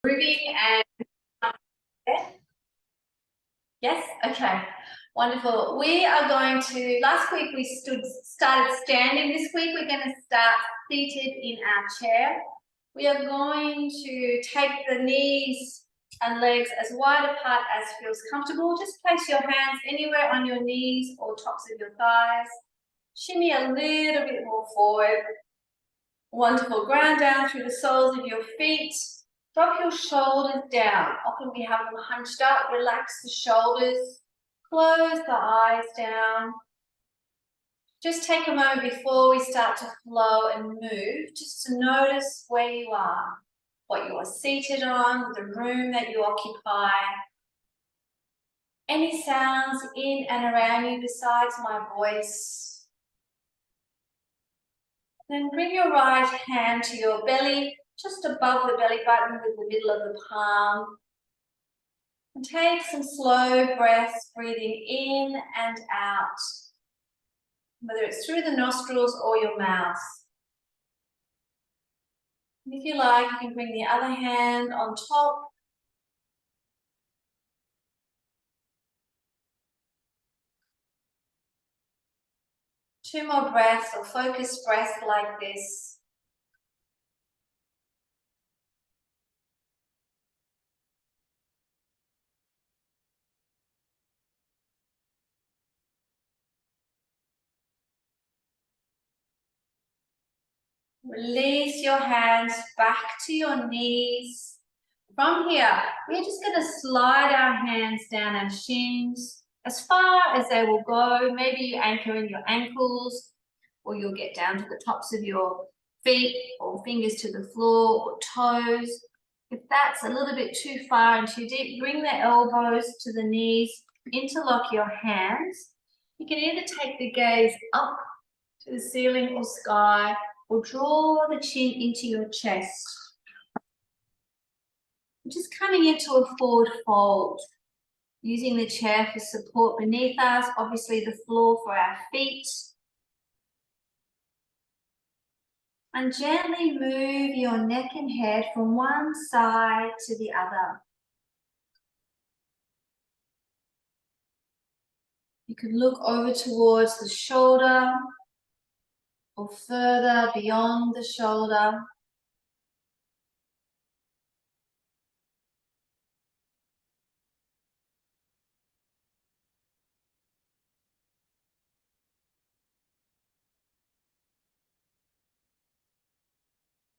Moving and yes, okay, wonderful. We are going to, last week we started standing. This week we're going to start seated in our chair. We are going to take the knees and legs as wide apart as feels comfortable. Just place your hands anywhere on your knees or tops of your thighs. Shimmy a little bit more forward. Wonderful. Ground down through the soles of your feet. Drop your shoulders down. Often we have them hunched up. Relax the shoulders. Close the eyes down. Just take a moment before we start to flow and move, just to notice where you are, what you are seated on, the room that you occupy. Any sounds in and around you besides my voice. Then bring your right hand to your belly, just above the belly button with the middle of the palm. And take some slow breaths, breathing in and out, whether it's through the nostrils or your mouth. And if you like, you can bring the other hand on top. Two more breaths or focused breaths like this. Release your hands back to your knees. From here, we're just going to slide our hands down our shins as far as they will go. Maybe you anchor in your ankles, or you'll get down to the tops of your feet, or fingers to the floor, or toes. If that's a little bit too far and too deep, bring the elbows to the knees, interlock your hands. You can either take the gaze up to the ceiling or sky, or draw the chin into your chest. Just coming into a forward fold, using the chair for support beneath us, obviously the floor for our feet. And gently move your neck and head from one side to the other. You can look over towards the shoulder or further beyond the shoulder.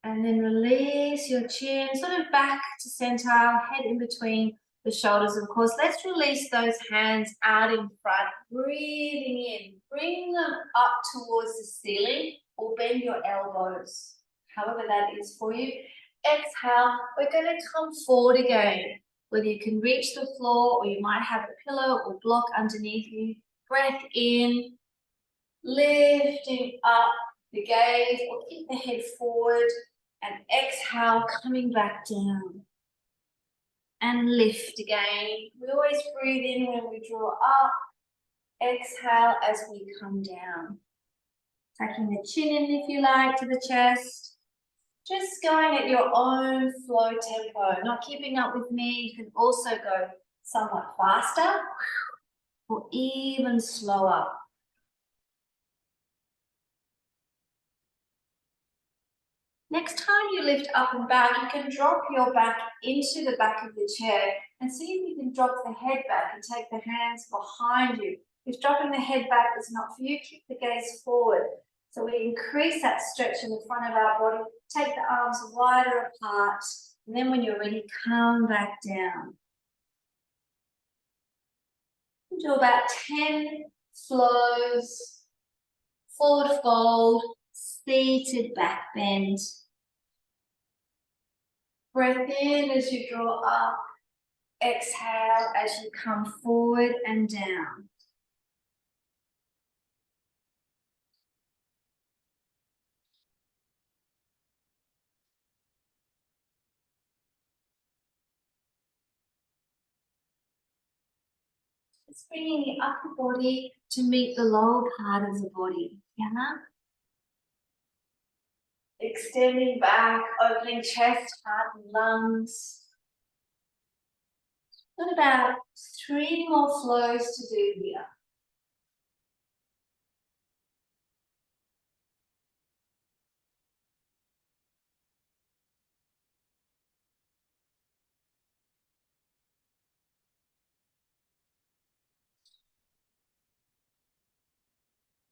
And then release your chin, sort of back to center, head in between the shoulders, of course. Let's release those hands out in front, breathing in. Bring them up towards the ceiling or bend your elbows, however that is for you. Exhale, we're going to come forward again. Whether you can reach the floor or you might have a pillow or block underneath you. Breath in, lifting up the gaze or keep the head forward, and exhale, coming back down. And lift again. We always breathe in when we draw up. Exhale as we come down. Tucking the chin in if you like to the chest. Just going at your own flow tempo, not keeping up with me. You can also go somewhat faster or even slower. Next time you lift up and back, you can drop your back into the back of the chair and see if you can drop the head back and take the hands behind you. If dropping the head back is not for you, keep the gaze forward. So we increase that stretch in the front of our body, take the arms wider apart, and then when you're ready, come back down. Do about 10 slows, forward fold, seated back bend. Breath in as you draw up, exhale as you come forward and down. It's bringing the upper body to meet the lower part of the body. Yeah? Extending back, opening chest, heart and lungs. Got about 3 more flows to do here.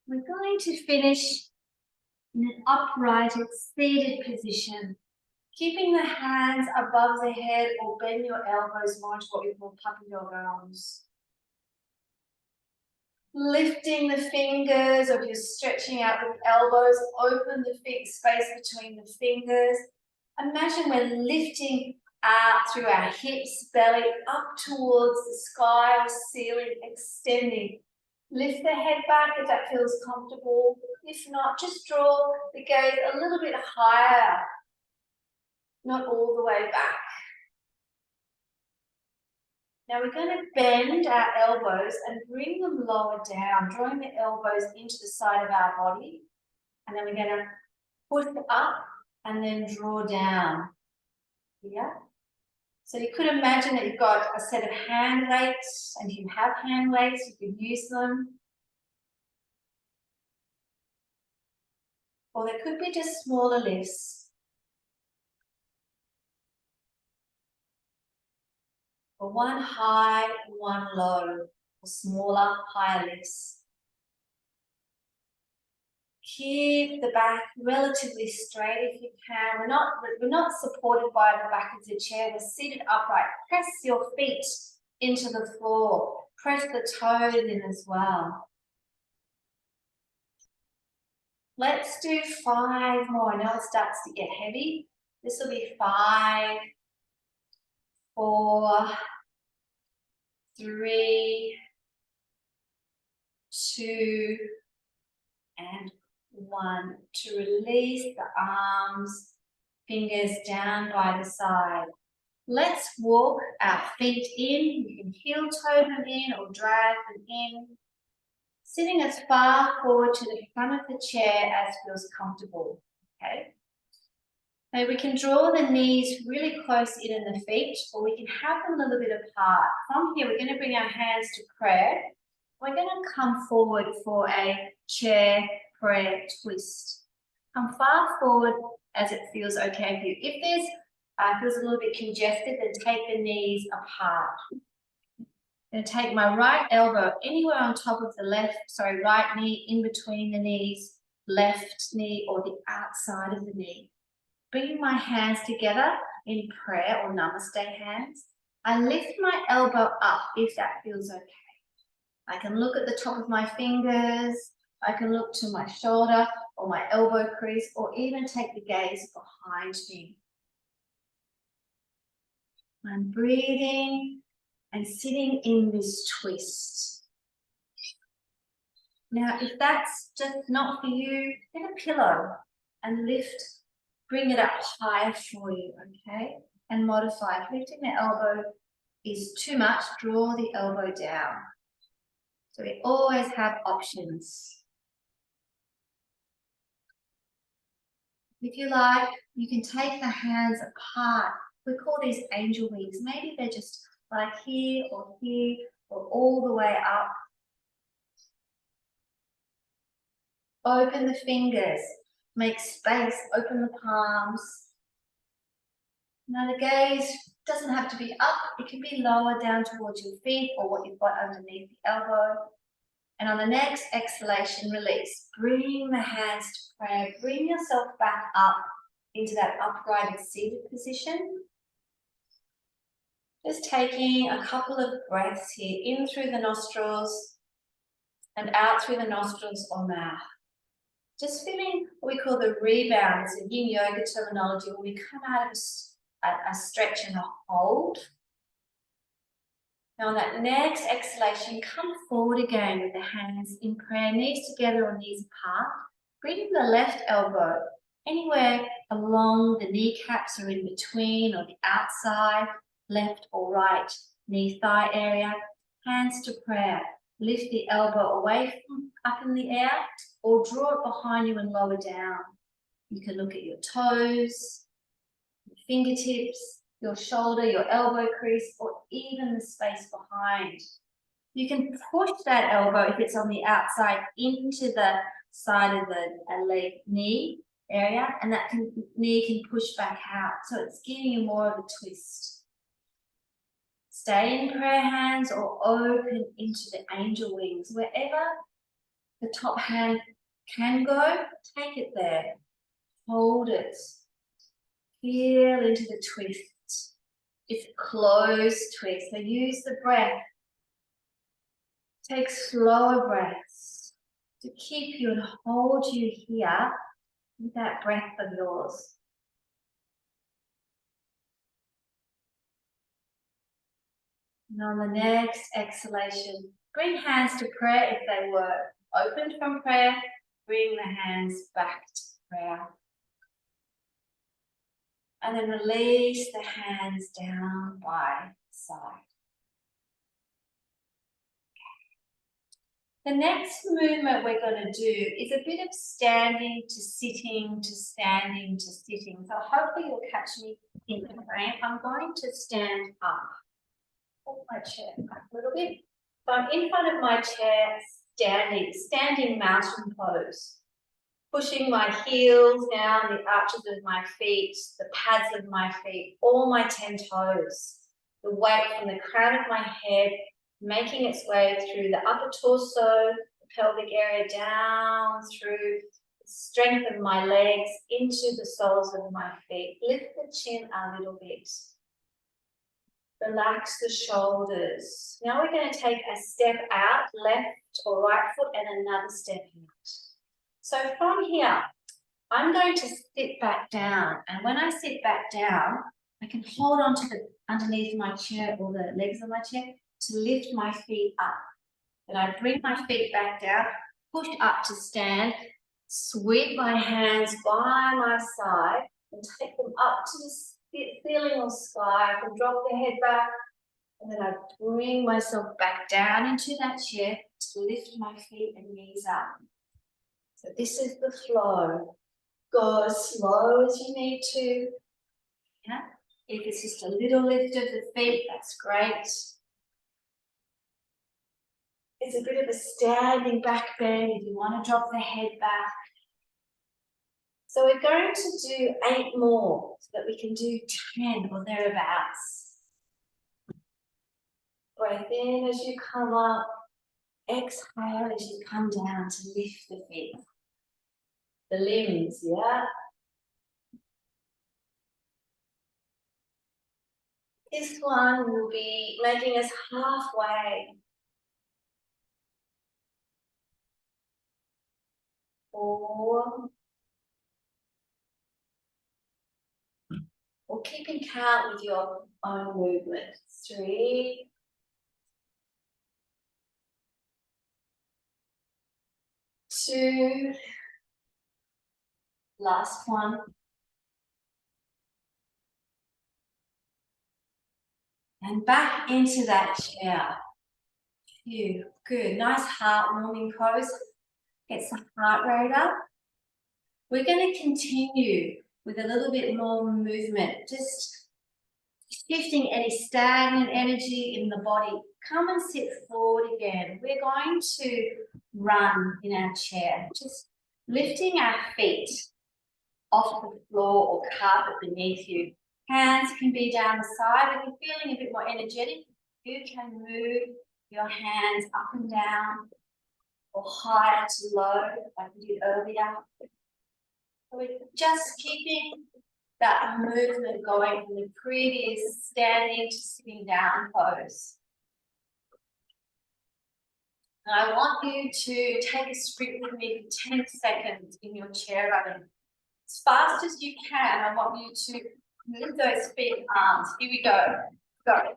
We're going to finish in an upright seated position, keeping the hands above the head or bend your elbows more to what we call puppy dog arms. Lifting the fingers, or if you're stretching out with elbows, open the space between the fingers. Imagine we're lifting out through our hips, belly up towards the sky or ceiling, extending. Lift the head back if that feels comfortable. If not, just draw the gaze a little bit higher, not all the way back. Now we're going to bend our elbows and bring them lower down, drawing the elbows into the side of our body. And then we're going to push up and then draw down. Yeah. So you could imagine that you've got a set of hand weights, and if you have hand weights, you could use them. Or there could be just smaller lifts. Or one high, one low, or smaller, higher lifts. Keep the back relatively straight if you can. We're not supported by the back of the chair. We're seated upright. Press your feet into the floor. Press the toes in as well. Let's do 5 more. I know it starts to get heavy. This will be 5, 4, 3, 2, and 1. To release the arms, fingers down by the side. Let's walk our feet in. You can heel toe them in or drag them in. Sitting as far forward to the front of the chair as feels comfortable. Okay. Now we can draw the knees really close in the feet, or we can have them a little bit apart. From here, we're going to bring our hands to prayer. We're going to come forward for a chair prayer twist. Come far forward as it feels okay for you. If there's feels a little bit congested, then take the knees apart. I'm going to take my right elbow anywhere on top of the right knee, in between the knees, left knee, or the outside of the knee. Bring my hands together in prayer or namaste hands. I lift my elbow up if that feels okay. I can look at the top of my fingers. I can look to my shoulder or my elbow crease, or even take the gaze behind me. I'm breathing and sitting in this twist. Now, if that's just not for you, get a pillow and lift, bring it up higher for you, okay? And modify. If lifting the elbow is too much, draw the elbow down. So we always have options. If you like, you can take the hands apart. We call these angel wings. Maybe they're just like here or all the way up. Open the fingers, make space, open the palms. Now the gaze doesn't have to be up, it can be lower down towards your feet or what you've got underneath the elbow. And on the next exhalation, release. Bring the hands to prayer. Bring yourself back up into that upright seated position. Just taking a couple of breaths here, in through the nostrils and out through the nostrils or mouth. Just feeling what we call the rebound. It's a yin yoga terminology when we come out of a stretch and a hold. Now on that next exhalation, come forward again with the hands in prayer, knees together or knees apart. Bring the left elbow anywhere along the kneecaps or in between or the outside, left or right knee thigh area. Hands to prayer. Lift the elbow away from up in the air or draw it behind you and lower down. You can look at your toes, your fingertips, your shoulder, your elbow crease, or even the space behind. You can push that elbow, if it's on the outside, into the side of the leg, knee area, and that knee can push back out. So it's giving you more of a twist. Stay in prayer hands or open into the angel wings. Wherever the top hand can go, take it there. Hold it. Feel into the twist. It's a closed twist. So use the breath. Take slower breaths to keep you and hold you here with that breath of yours. And on the next exhalation, bring hands to prayer if they were opened from prayer. Bring the hands back to prayer. And then release the hands down by side. The next movement we're going to do is a bit of standing to sitting to standing to sitting. So hopefully you'll catch me in the frame. I'm going to stand up. Hold my chair back a little bit. So I'm in front of my chair, standing mountain pose. Pushing my heels down, the arches of my feet, the pads of my feet, all my 10 toes. The weight from the crown of my head, making its way through the upper torso, the pelvic area, down through the strength of my legs, into the soles of my feet. Lift the chin a little bit. Relax the shoulders. Now we're going to take a step out, left or right foot, and another step out. So from here, I'm going to sit back down. And when I sit back down, I can hold on to the underneath my chair or the legs of my chair to lift my feet up. Then I bring my feet back down, push up to stand, sweep my hands by my side and take them up to the ceiling or sky. I can drop the head back and then I bring myself back down into that chair to lift my feet and knees up. So this is the flow. Go as slow as you need to. Yeah. If it's just a little lift of the feet, that's great. It's a bit of a standing back bend if you want to drop the head back. So we're going to do 8 more so that we can do 10 or thereabouts. Breath in as you come up. Exhale as you come down to lift the feet. The limbs, yeah? This one will be making us halfway. 4. Or keeping count with your own movement. 3. 2. Last one. And back into that chair. Phew, good. Nice heart-warming pose. Gets the heart rate up. We're going to continue with a little bit more movement. Just shifting any stagnant energy in the body. Come and sit forward again. We're going to run in our chair. Just lifting our feet off the floor or carpet beneath you. Hands can be down the side. If you're feeling a bit more energetic, you can move your hands up and down or high to low, like we did earlier. So we're just keeping that movement going from the previous standing to sitting down pose. And I want you to take a sprint with me for 10 seconds in your chair running. As fast as you can, I want you to move those feet and arms. Here we go. Go.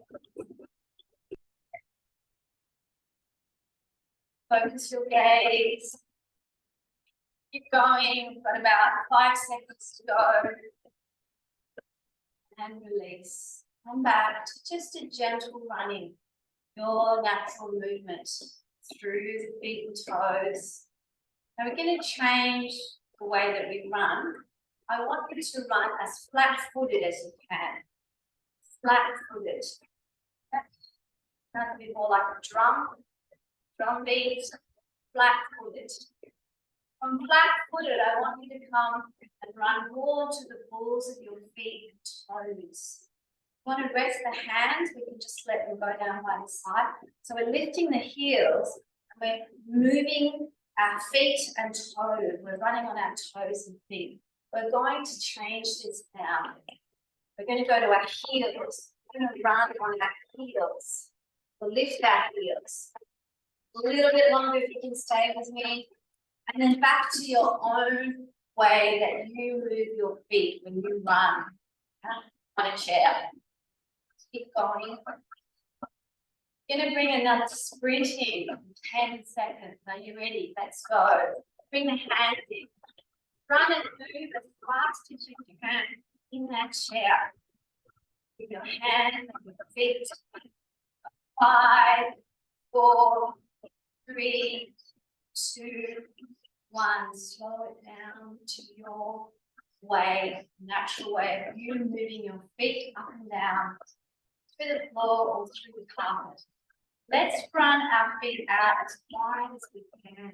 Focus your gaze. Keep going. We've got about 5 seconds to go. And release. Come back to just a gentle running. Your natural movement through the feet and toes. Now we're going to change the way that we run. I want you to run as flat-footed as you can. flat-footed. That's a bit more like a drum beat, flat-footed. From flat-footed, I want you to come and run more to the balls of your feet and toes. You want to rest the hands, we can just let them go down by the side. So we're lifting the heels, and we're moving our feet and toes. We're running on our toes and feet. We're going to change this now. We're going to go to our heels. We're going to run on our heels. We'll lift our heels. A little bit longer if you can stay with me. And then back to your own way that you move your feet when you run on a chair. Keep going. You're going to bring another sprint in 10 seconds. Are you ready? Let's go. Bring the hands in. Run and move as fast as you can in that chair. With your hands and your feet. 5, 4, 3, 2, 1. Slow it down to your way, natural way of you moving your feet up and down through the floor or through the carpet. Let's run our feet out as wide as we can.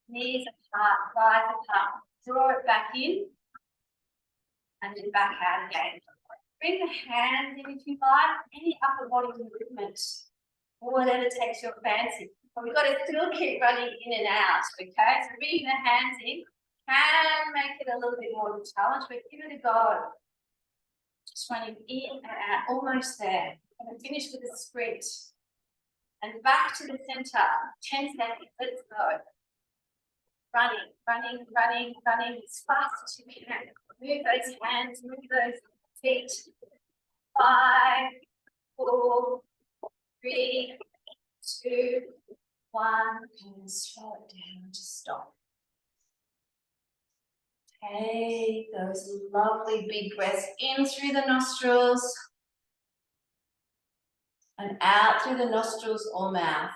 Knees apart, thighs apart. Draw it back in and then back out again. Bring the hands in if you like, any upper body movement or whatever takes your fancy. But we've got to still keep running in and out, okay? So bringing the hands in can make it a little bit more of a challenge, but give it a go. Just running in and out, almost there. I'm going to finish with a sprint. And back to the center, 10 seconds, let's go. Running, running, running, running as fast as you can. Move those hands, move those feet. 5, 4, 3, 2, 1. And slow it down to stop. Take those lovely big breaths in through the nostrils and out through the nostrils or mouth.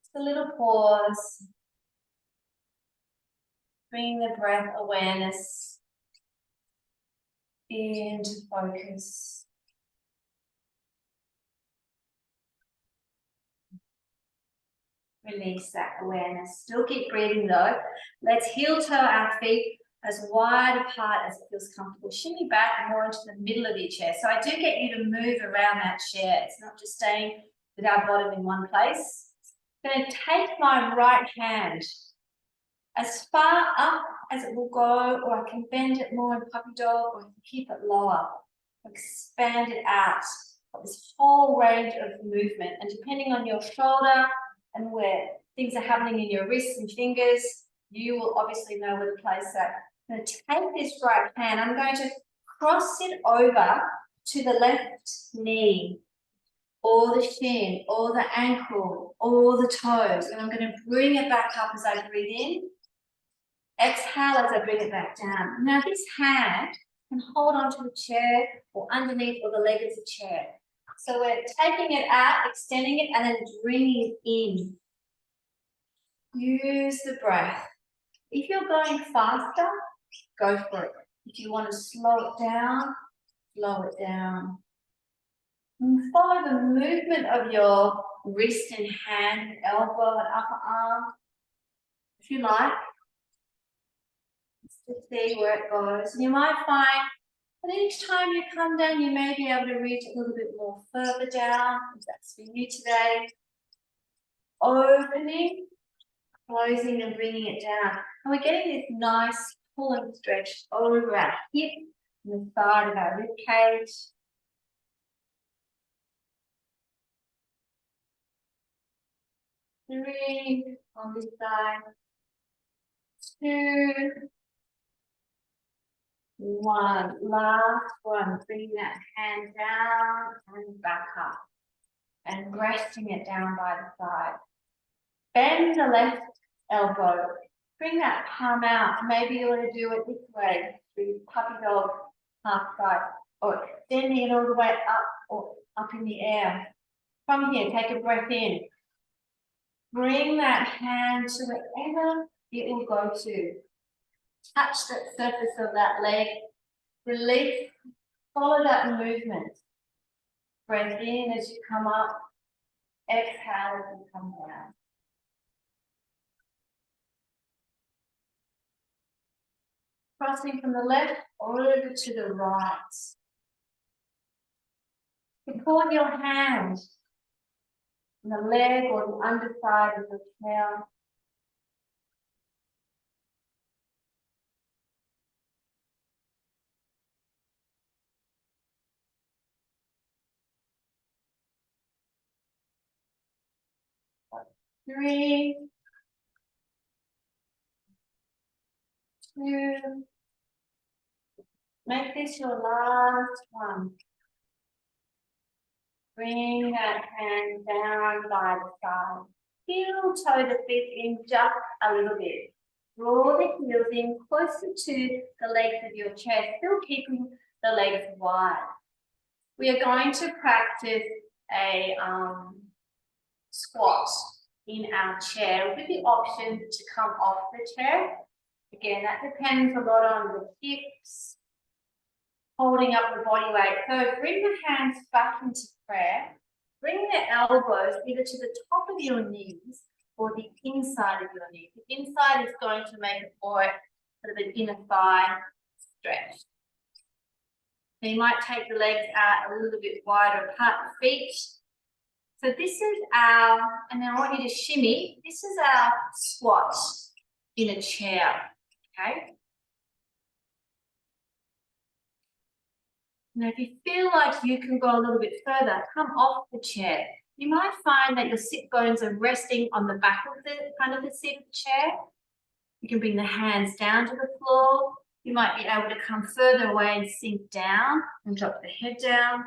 Just a little pause. Bring the breath awareness into focus. Release that awareness. Still keep breathing though. Let's heel toe our feet as wide apart as it feels comfortable. Shimmy back more into the middle of your chair. So I do get you to move around that chair. It's not just staying with our bottom in one place. I'm going to take my right hand as far up as it will go, or I can bend it more in puppy dog, or I can keep it lower. Expand it out. Got this whole range of movement, and depending on your shoulder and where things are happening in your wrists and fingers, you will obviously know where to place that. I'm going to take this right hand, I'm going to cross it over to the left knee, or the shin, or the ankle, or the toes, and I'm going to bring it back up as I breathe in. Exhale as I bring it back down. Now this hand can hold onto the chair or underneath or the leg of the chair. So we're taking it out, extending it, and then bringing it in. Use the breath. If you're going faster, go for it. If you want to slow it down, slow it down. And follow the movement of your wrist and hand, elbow and upper arm, if you like. Just to see where it goes. And you might find that each time you come down, you may be able to reach a little bit more further down, if that's for you today. Opening, closing and bringing it down. And we're getting this nice pull and stretch over our hip and the side of our rib cage. Three on this side. 2, 1. Last one. Bring that hand down and back up. And resting it down by the side. Bend the left elbow. Bring that palm out. Maybe you want to do it this way. Through puppy dog, half side. Or extending it all the way up or up in the air. From here, take a breath in. Bring that hand to wherever it will go to. Touch the surface of that leg, release, follow that movement. Breathe in as you come up, exhale as you come down. Crossing from the left over to the right. Support your hand on the leg or the underside of the tail. Three, two, make this your last one. Bring that hand down by the side. Heel toe the feet in just a little bit. Draw the heels in closer to the legs of your chest, still keeping the legs wide. We are going to practice a squat in our chair with the option to come off the chair. Again, that depends a lot on the hips, holding up the body weight. So bring the hands back into prayer. Bring the elbows either to the top of your knees or the inside of your knee. The inside is going to make it more sort of an inner thigh stretch. So you might take the legs out a little bit wider apart, the feet. So this is our, and now I want you to shimmy, this is our squat in a chair, okay? Now, if you feel like you can go a little bit further, come off the chair. You might find that your sit bones are resting on the back of the front of the seat of the chair. You can bring the hands down to the floor. You might be able to come further away and sink down and drop the head down.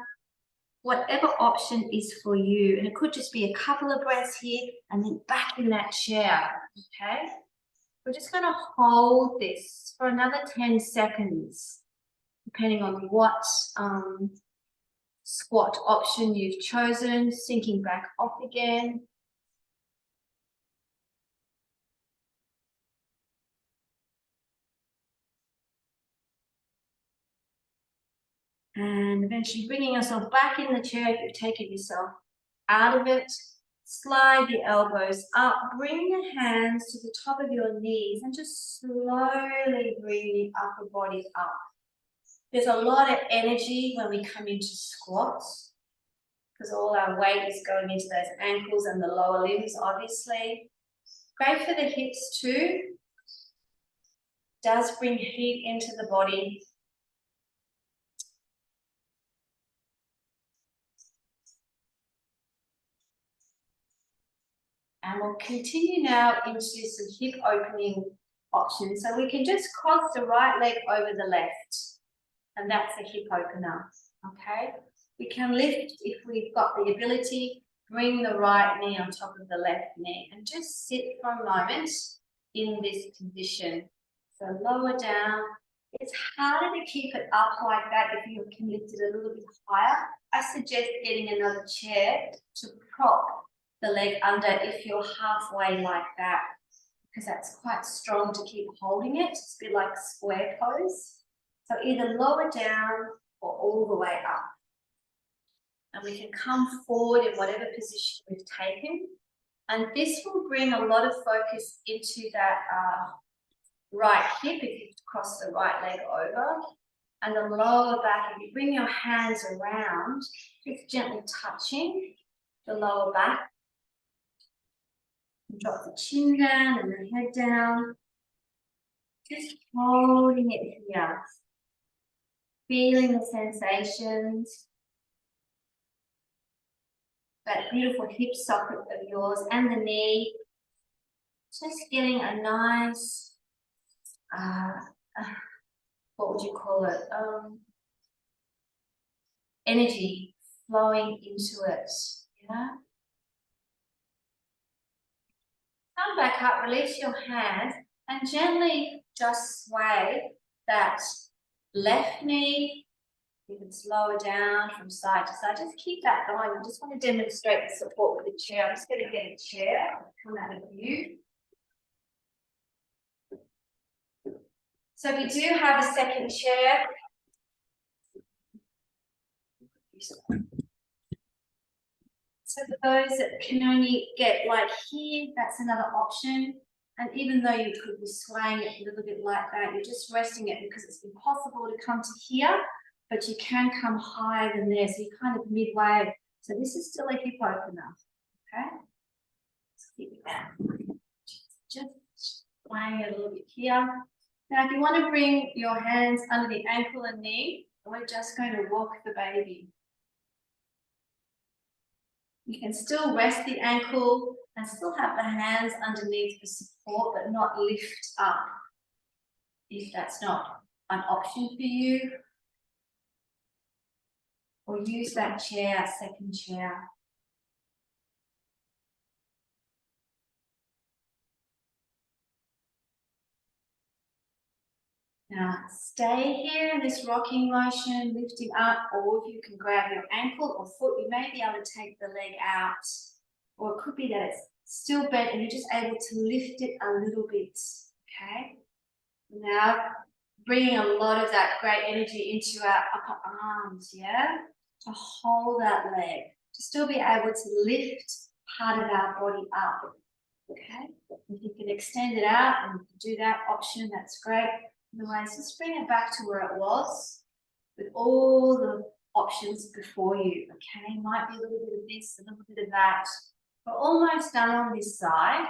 Whatever option is for you. And it could just be a couple of breaths here and then back in that chair, okay? We're just going to hold this for another 10 seconds. Depending on what squat option you've chosen, sinking back off again. And eventually bringing yourself back in the chair if you've taken yourself out of it. Slide the elbows up, bring the hands to the top of your knees and just slowly bring the upper body up. There's a lot of energy when we come into squats because all our weight is going into those ankles and the lower limbs, obviously. Great for the hips too. Does bring heat into the body. And we'll continue now into some hip opening options. So we can just cross the right leg over the left. And that's a hip opener, okay? We can lift, if we've got the ability, bring the right knee on top of the left knee and just sit for a moment in this position. So lower down. It's harder to keep it up like that if you can lift it a little bit higher. I suggest getting another chair to prop the leg under if you're halfway like that, because that's quite strong to keep holding it. It's a bit like square pose. So either lower down or all the way up. And we can come forward in whatever position we've taken. And this will bring a lot of focus into that right hip if you cross the right leg over. And the lower back, if you bring your hands around, just gently touching the lower back. Drop the chin down and the head down. Just holding it here. Feeling the sensations. That beautiful hip socket of yours and the knee. Just getting a nice, what would you call it? Energy flowing into it. Yeah. Come back up, release your hands, and gently just sway that left knee. You can slow it down from side to side. Just keep that going. I just want to demonstrate the support with the chair. I'm just going to get a chair, come out of view. So if you do have a second chair, so for those that can only get like here, that's another option. And even though you could be swaying it a little bit like that, you're just resting it because it's impossible to come to here, but you can come higher than there. So you're kind of midway. So this is still a hip opener, okay? Let's keep it down. Just swaying it a little bit here. Now, if you want to bring your hands under the ankle and knee, we're just going to rock the baby. You can still rest the ankle and still have the hands underneath for support, but not lift up if that's not an option for you. Or use that chair, second chair. Now, stay here in this rocking motion, lifting up, or if you can grab your ankle or foot, you may be able to take the leg out. Or it could be that it's still bent and you're just able to lift it a little bit, okay? Now, bringing a lot of that great energy into our upper arms, yeah? To hold that leg, to still be able to lift part of our body up, okay? If you can extend it out and do that option, that's great. Otherwise, just bring it back to where it was with all the options before you, okay? Might be a little bit of this, a little bit of that. We're almost done on this side.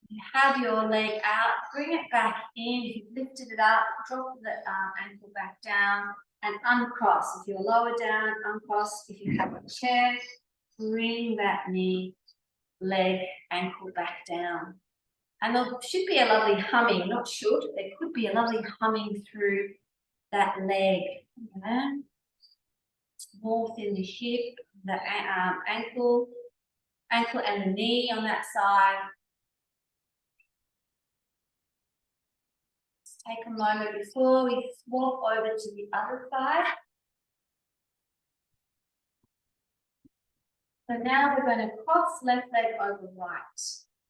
You have your leg out, bring it back in. If you've lifted it up, drop the ankle back down and uncross. If you're lower down, uncross. If you have a chair, bring that knee, leg, ankle back down. And there should be a lovely humming, not should, there could be a lovely humming through that leg. Yeah? Warmth in the hip, the ankle and the knee on that side. Take a moment before we swap over to the other side. So now we're going to cross left leg over right,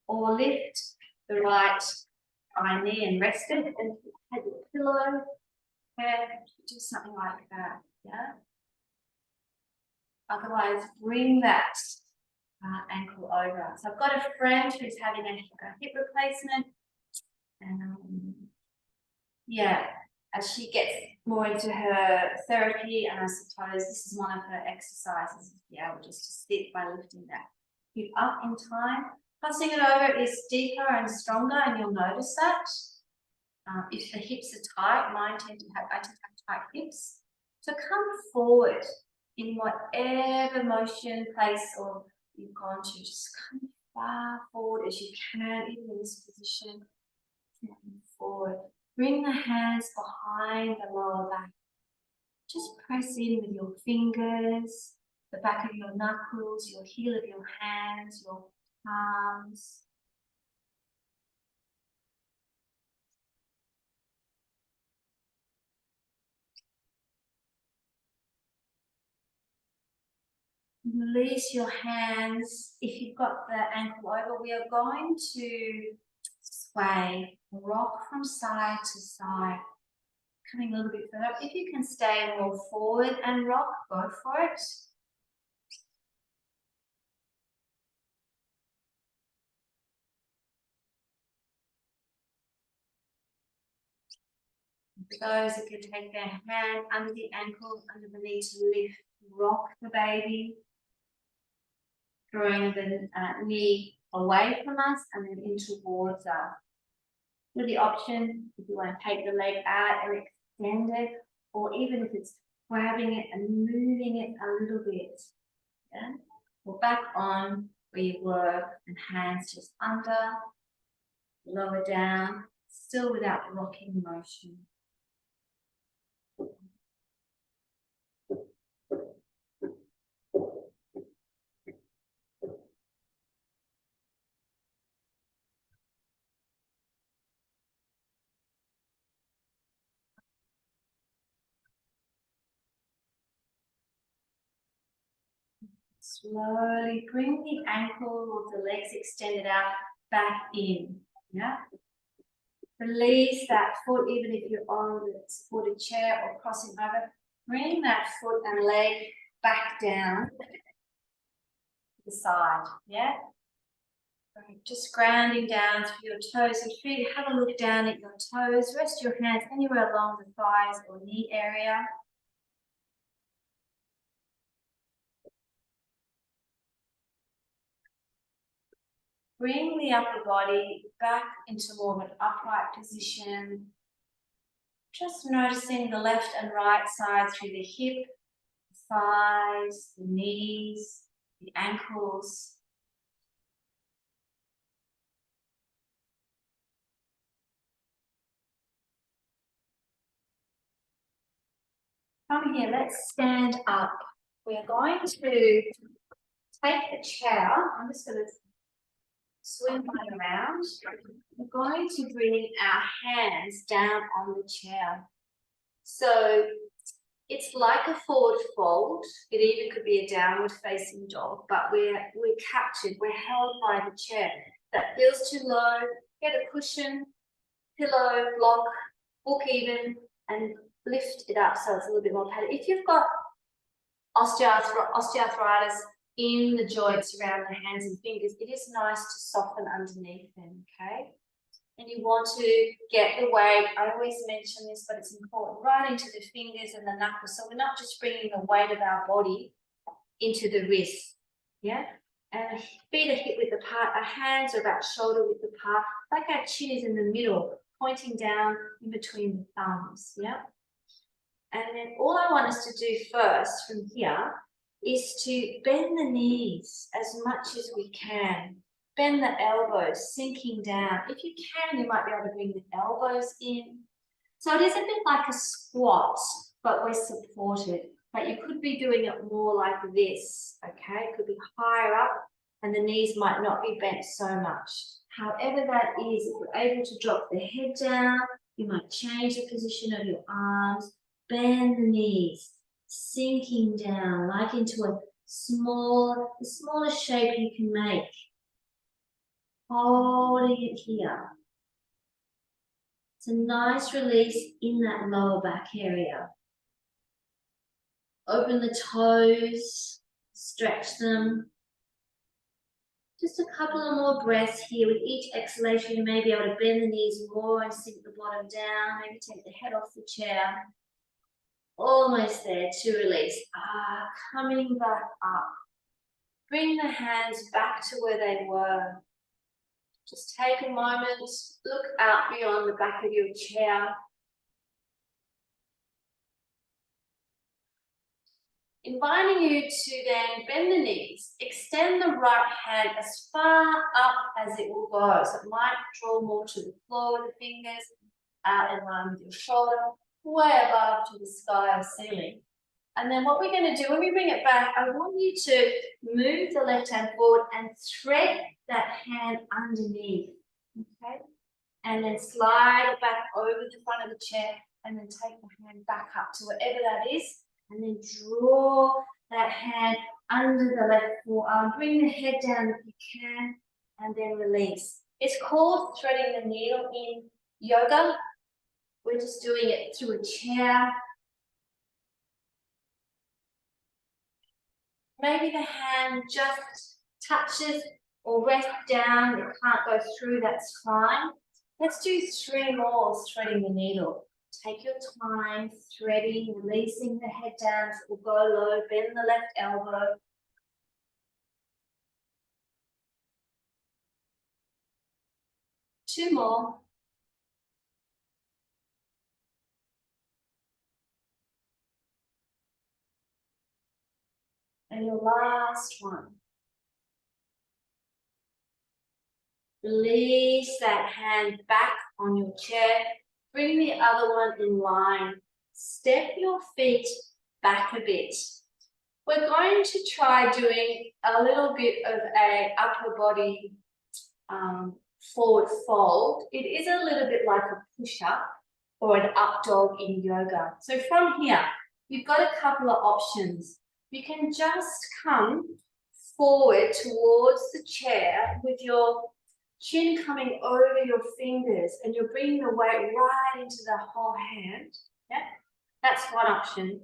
or lift the right high knee and rest it, and have your pillow, and do something like that, yeah? Otherwise, bring that ankle over. So I've got a friend who's having a hip replacement, and yeah, as she gets more into her therapy, and I suppose this is one of her exercises, to be able just to sit by lifting that hip up in time. Crossing it over is deeper and stronger, and you'll notice that. If the hips are tight, I tend to have tight hips. So come forward in whatever motion, place, or you've gone to. Just come far forward as you can, even in this position. Come forward. Bring the hands behind the lower back. Just press in with your fingers, the back of your knuckles, your heel of your hands, your palms. Release your hands. If you've got the ankle over, we are going to sway, rock from side to side. Coming a little bit further. If you can stay more forward and rock, go for it. For those that can take their hand under the ankle, under the knee to lift, rock the baby. Drawing the knee away from us and then in towards us. With the option, if you want to take the leg out and extend it, or even if it's grabbing it and moving it a little bit. Yeah? Or back on where you were, and hands just under, lower down, still without rocking motion. Slowly bring the ankle or the legs extended out back in. Yeah. Release that foot, even if you're on the supported chair or crossing over. Bring that foot and leg back down to the side. Yeah. Just grounding down through your toes and feet. Have a look down at your toes. Rest your hands anywhere along the thighs or knee area. Bring the upper body back into more of an upright position. Just noticing the left and right side through the hip, the thighs, the knees, the ankles. From here, let's stand up. We're going to take a chair. I'm just going to swing one around. We're going to bring our hands down on the chair. So it's like a forward fold. It even could be a downward facing dog, but we're captured, we're held by the chair. That feels too low, get a cushion, pillow, block, book even, and lift it up so it's a little bit more padded. If you've got osteoarthritis in the joints around the hands and fingers, it is nice to soften underneath them, okay? And you want to get the weight, I always mention this, but it's important, right into the fingers and the knuckles. So we're not just bringing the weight of our body into the wrist, yeah? And feet are hip width apart, our hands are about shoulder width apart, like our chin is in the middle, pointing down in between the thumbs, yeah? And then all I want us to do first from here is to bend the knees as much as we can. Bend the elbows, sinking down. If you can, you might be able to bring the elbows in. So it is a bit like a squat, but we're supported. But you could be doing it more like this, okay? It could be higher up and the knees might not be bent so much. However that is, if you're able to drop the head down, you might change the position of your arms, bend the knees, sinking down like into the smallest shape you can make. Holding it here. It's a nice release in that lower back area. Open the toes, stretch them. Just a couple of more breaths here. With each exhalation, you may be able to bend the knees more and sink the bottom down. Maybe take the head off the chair. Almost there to release. Coming back up. Bring the hands back to where they were. Just take a moment, look out beyond the back of your chair. Inviting you to then bend the knees, extend the right hand as far up as it will go. So it might draw more to the floor with the fingers, out in line with your shoulder, way above to the sky or ceiling. And then what we're going to do, when we bring it back, I want you to move the left hand forward and thread that hand underneath, okay? And then slide it back over the front of the chair and then take the hand back up to wherever that is. And then draw that hand under the left forearm. Bring the head down if you can and then release. It's called threading the needle in yoga. We're just doing it through a chair. Maybe the hand just touches or rests down. It can't go through, that's fine. Let's do 3 more threading the needle. Take your time, threading, releasing the head down. So we'll go low, bend the left elbow. Two more. And your last one. Release that hand back on your chair. Bring the other one in line. Step your feet back a bit. We're going to try doing a little bit of a upper body forward fold. It is a little bit like a push-up or an up dog in yoga. So from here, you've got a couple of options. You can just come forward towards the chair with your chin coming over your fingers, and you're bringing the weight right into the whole hand. Yeah, that's one option.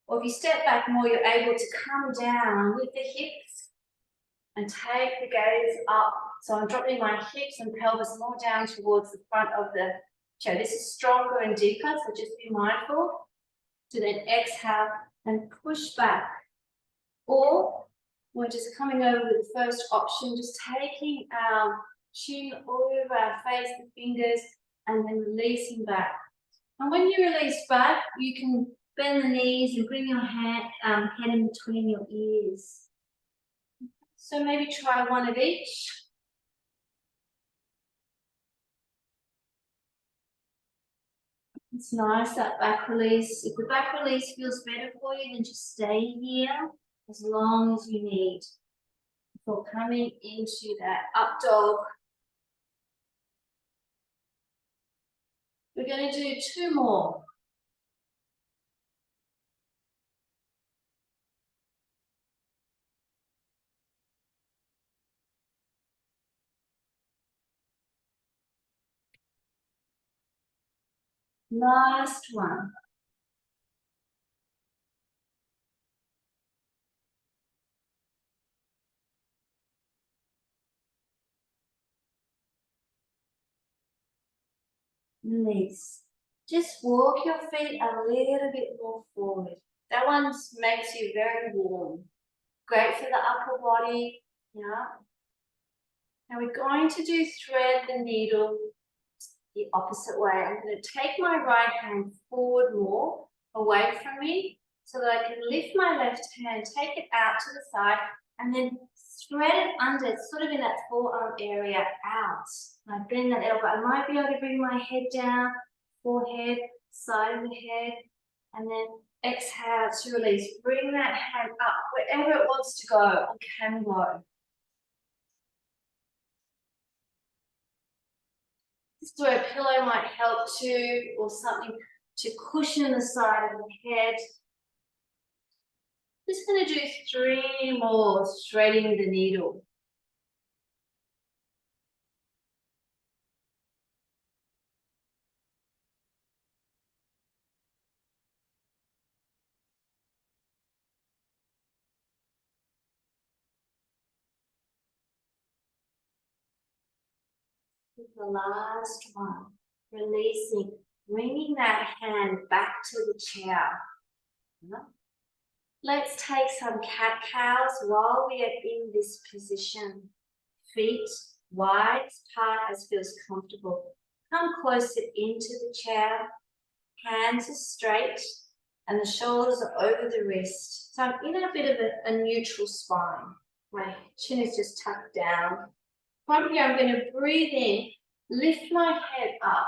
Or if you step back more, you're able to come down with the hips and take the gaze up. So I'm dropping my hips and pelvis more down towards the front of the chair. This is stronger and deeper, so just be mindful. To then exhale and push back. Or we're just coming over with the first option, just taking our chin over our face, the fingers, and then releasing back. And when you release back, you can bend the knees and bring your head in between your ears. So maybe try one of each. It's nice, that back release. If the back release feels better for you, then just stay here as long as you need. Before coming into that up dog. We're going to do 2 more. Last one. Release. Just walk your feet a little bit more forward. That one makes you very warm. Great for the upper body. Yeah. Now we're going to do thread the needle the opposite way. I'm going to take my right hand forward more, away from me, so that I can lift my left hand, take it out to the side, and then thread it under, sort of in that forearm area out. And I bend that elbow. I might be able to bring my head down, forehead, side of the head, and then exhale to release. Bring that hand up wherever it wants to go or can go. This is where a pillow might help too, or something to cushion the side of the head. Just going to do 3 more, threading the needle. The last one, releasing, bringing that hand back to the chair. Let's take some cat-cows while we are in this position. Feet wide apart as feels comfortable. Come closer into the chair. Hands are straight and the shoulders are over the wrist. So I'm in a bit of a neutral spine. My chin is just tucked down. From here, I'm going to breathe in, lift my head up,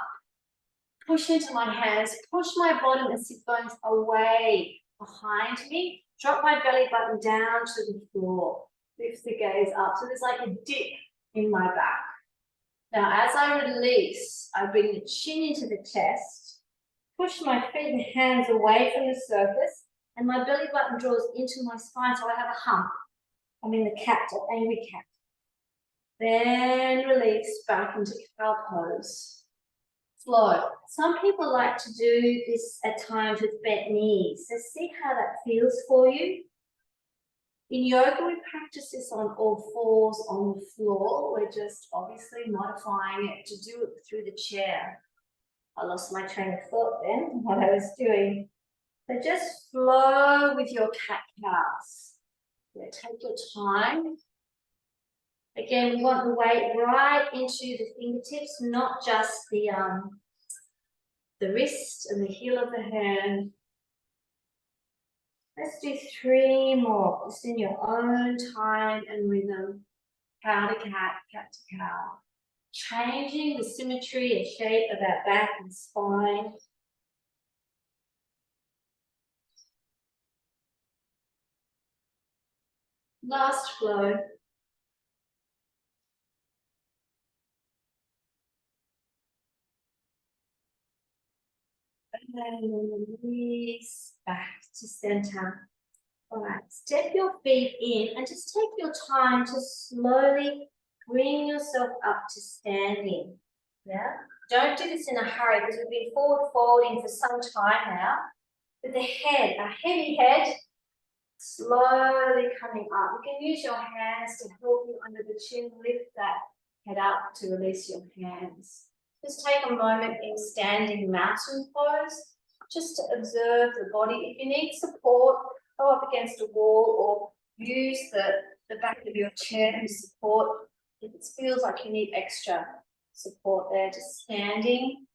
push into my hands, push my bottom and sit bones away behind me, drop my belly button down to the floor, lift the gaze up. So there's like a dip in my back. Now, as I release, I bring the chin into the chest, push my feet and hands away from the surface, and my belly button draws into my spine so I have a hump. I'm in the cat or angry cat. Then release back into cow pose. Flow. Some people like to do this at times with bent knees. So see how that feels for you. In yoga, we practice this on all fours on the floor. We're just obviously modifying it to do it through the chair. I lost my train of thought then, what I was doing. So just flow with your cat-cows. Yeah, take your time. Again, we want the weight right into the fingertips, not just the wrist and the heel of the hand. Let's do 3 more, just in your own time and rhythm. Cow to cat, cat to cow. Changing the symmetry and shape of our back and spine. Last flow. And release back to center. All right, step your feet in and just take your time to slowly bring yourself up to standing. Yeah, don't do this in a hurry because we've been forward folding for some time now. With the head, a heavy head, slowly coming up. You can use your hands to help you under the chin, lift that head up to release your hands. Just take a moment in standing mountain pose, just to observe the body. If you need support, go up against a wall or use the back of your chair to support. If it feels like you need extra support there, just standing.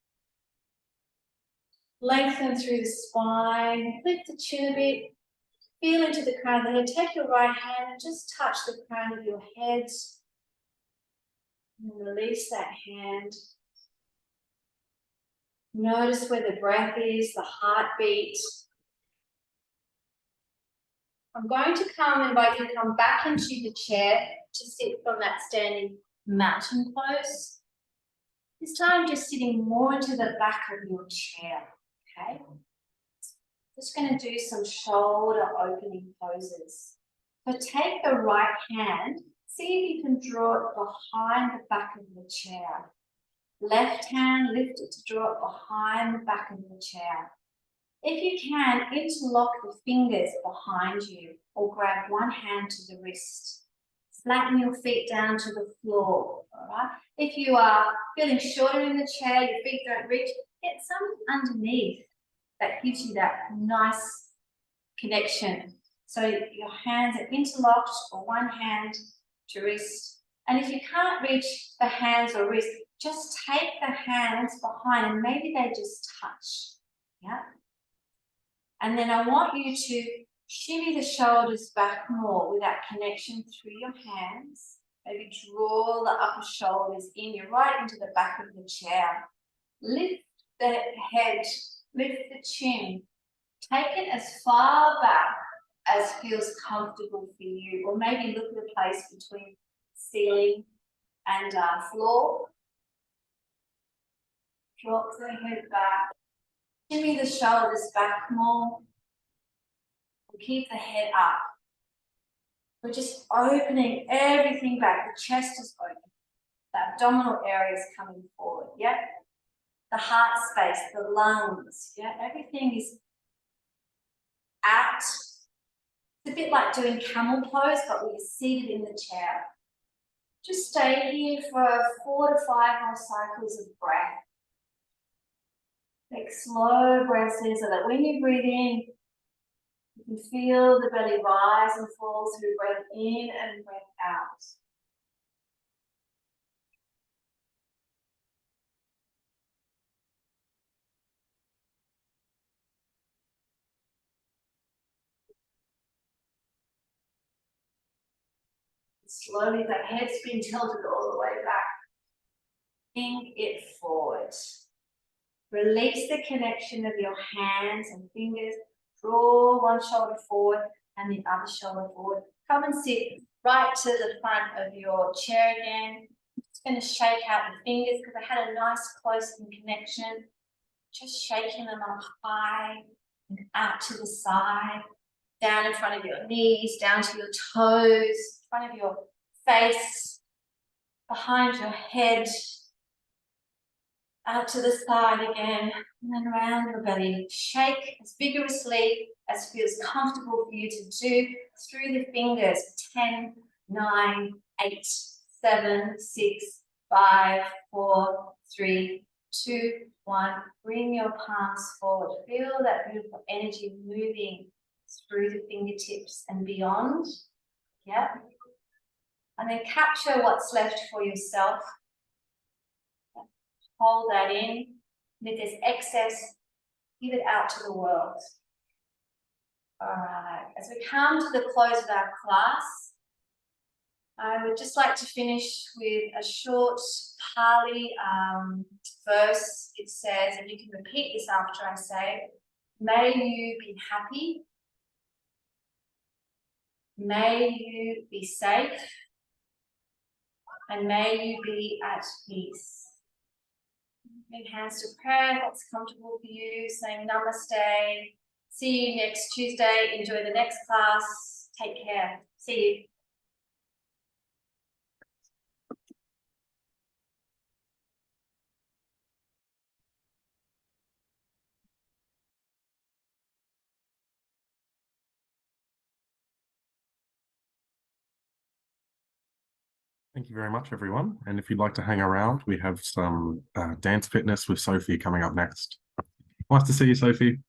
Lengthen through the spine, lift the chin a bit. Feel into the crown of the head. Take your right hand and just touch the crown of your head. And release that hand. Notice where the breath is, the heartbeat. I'm going to invite you to come back into the chair to sit from that standing mountain pose. This time just sitting more into the back of your chair, okay? Just going to do some shoulder opening poses. So take the right hand, see if you can draw it behind the back of the chair. Left hand, lift it to draw it behind the back of the chair. If you can, interlock the fingers behind you or grab one hand to the wrist. Flatten your feet down to the floor, all right? If you are feeling shorter in the chair, your feet don't reach, get some underneath. That gives you that nice connection. So your hands are interlocked or one hand to wrist. And if you can't reach the hands or wrist, just take the hands behind and maybe they just touch. Yeah. And then I want you to shimmy the shoulders back more with that connection through your hands. Maybe draw the upper shoulders in, you're right into the back of the chair. Lift the head, lift the chin. Take it as far back as feels comfortable for you, or maybe look at the place between ceiling and floor. Drop the head back. Shimmy the shoulders back more. And keep the head up. We're just opening everything back. The chest is open. The abdominal area is coming forward. Yeah. The heart space, the lungs. Yeah. Everything is out. It's a bit like doing camel pose, but we're seated in the chair. Just stay here for 4 to 5 more cycles of breath. Take slow breaths in so that when you breathe in, you can feel the belly rise and fall through breath in and breath out. Slowly, that head's been tilted all the way back. Bring it forward. Release the connection of your hands and fingers. Draw one shoulder forward and the other shoulder forward. Come and sit right to the front of your chair again. I'm just going to shake out the fingers because I had a nice close-in connection. Just shaking them up high and out to the side. Down in front of your knees, down to your toes, in front of your face, behind your head, out to the side again, and then around your belly. Shake as vigorously as feels comfortable for you to do through the fingers. 10, 9, 8, 7, 6, 5, 4, 3, 2, 1. Bring your palms forward. Feel that beautiful energy moving through the fingertips and beyond. Yeah. And then capture what's left for yourself. Hold that in. And if there's excess, give it out to the world. All right. As we come to the close of our class, I would just like to finish with a short Pali verse. It says, and you can repeat this after I say, may you be happy. May you be safe. And may you be at peace. Bring hands to prayer, what's comfortable for you, saying namaste, See you next Tuesday. Enjoy the next class. Take care. See you. Thank you very much, everyone. And if you'd like to hang around, we have some dance fitness with Sophie coming up next. Nice to see you, Sophie.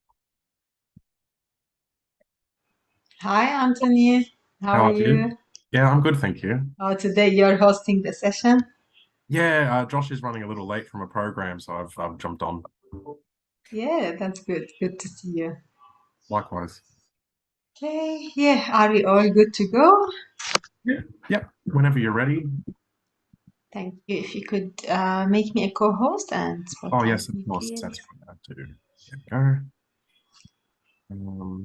Hi, Anthony. How are you? Yeah, I'm good, thank you. Oh, today you're hosting the session? Yeah, Josh is running a little late from a program, so I've jumped on. Yeah, that's good. Good to see you. Likewise. Okay, yeah, are we all good to go? Yeah, whenever you're ready. Thank you. If you could make me a co-host and Oh, yes, of spotlight me, course. please. That's what I have to do. There we go.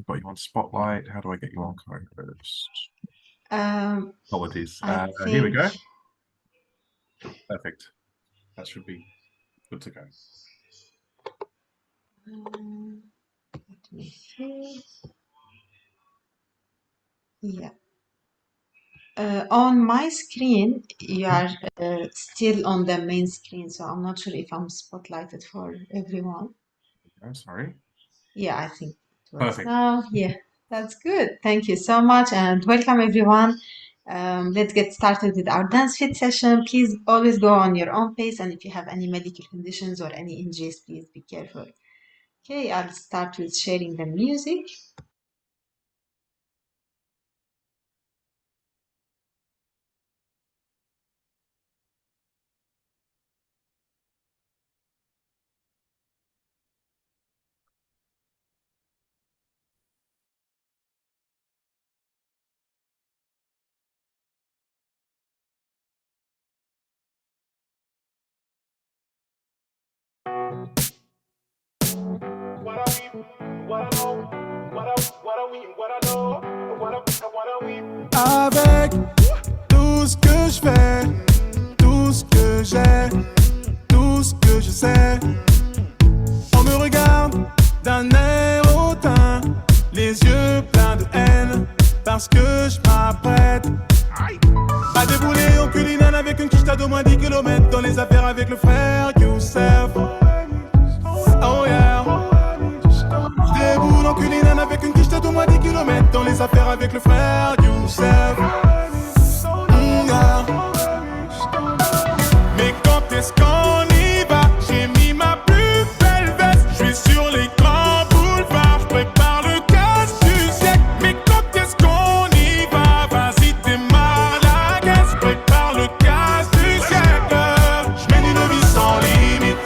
Got you on Spotlight. How do I get you on co-host? Apologies. I Here we think go. Perfect. That should be good to go. let me see. Yeah. On my screen, you are still on the main screen, so I'm not sure if I'm spotlighted for everyone. Oh, sorry. Yeah, I think it works Perfect. now. Yeah, that's good. Thank you so much and welcome everyone. Let's get started with our dance fit session. Please always go on your own pace, and if you have any medical conditions or any injuries, please be careful. Okay, I'll start with sharing the music. Avec tout ce que je fais, tout ce que j'ai, tout ce que je sais, on me regarde d'un air hautain, les yeux pleins de haine, parce que je m'apprête à débouler en culinane avec une quiche d'au moins 10 km dans les affaires avec le frère Youssef. Oh yeah. Je déboule en culinane avec une quiche d'au moins 10 km dans les affaires avec le frère Youssef. Yeah. Mais quand est-ce qu'on y va? J'ai mis ma plus belle veste, je suis sur les grands boulevards, je prépare le casse du siècle. Mais quand est-ce qu'on y va? Vas-y, démarre la caisse, je prépare le casse du siècle. Je mène une vie sans limite,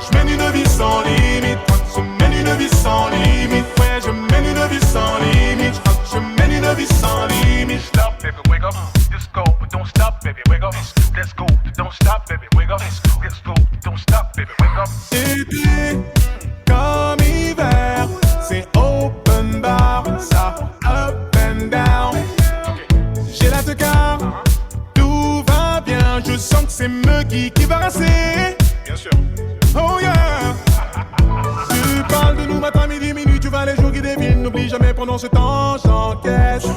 je mène une vie sans limite, je mène une vie sans limite, ouais, je mène une vie sans limite, je mène une vie sans limite. Stop, baby, wake up. Let's go, but don't stop, baby, wake up. Let's go, but don't stop, baby, wake up. Let's go, but don't stop, baby, wake up. Été comme hiver, c'est open bar, ça up and down. J'ai la tecard, tout va bien, je sens que c'est Muggy qui va rasser. Bien sûr. Oh yeah. Tu parles de nous matin, midi, minuit, tu vas les jours qui déviennent. N'oublie jamais pendant ce temps, j'encaisse.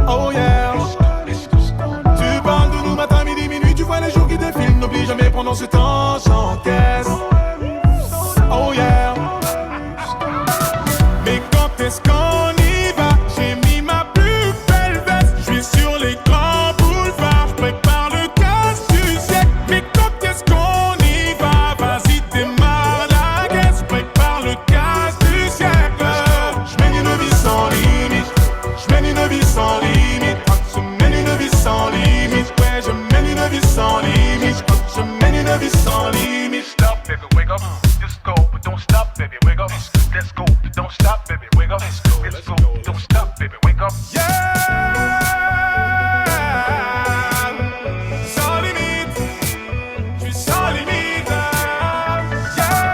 Oh yeah. Tu parles de nous matin, midi, minuit, tu vois les jours qui défilent. N'oublie jamais pendant ce temps, j'encaisse. Oh yeah. Mais quand est-ce qu'on y va? J'ai mis ma plus belle veste, je suis sur les grands boulevards, je prépare le casse du siècle. Mais quand est-ce qu'on y va? Vas-y, démarre la caisse, je prépare le casse du siècle. Je mène une vie sans limite, je mène une vie sans limite, je mène une vie sans limite, ouais, je mène une vie sans limite, je mène une vie sans limite. Stop, baby, wake up. Let's go, but don't stop, baby, wake up. Let's go, but don't stop, baby, wake up. Let's go, but don't stop, baby, wake up. Yeah! Sans limite, je suis sans limite. Yeah!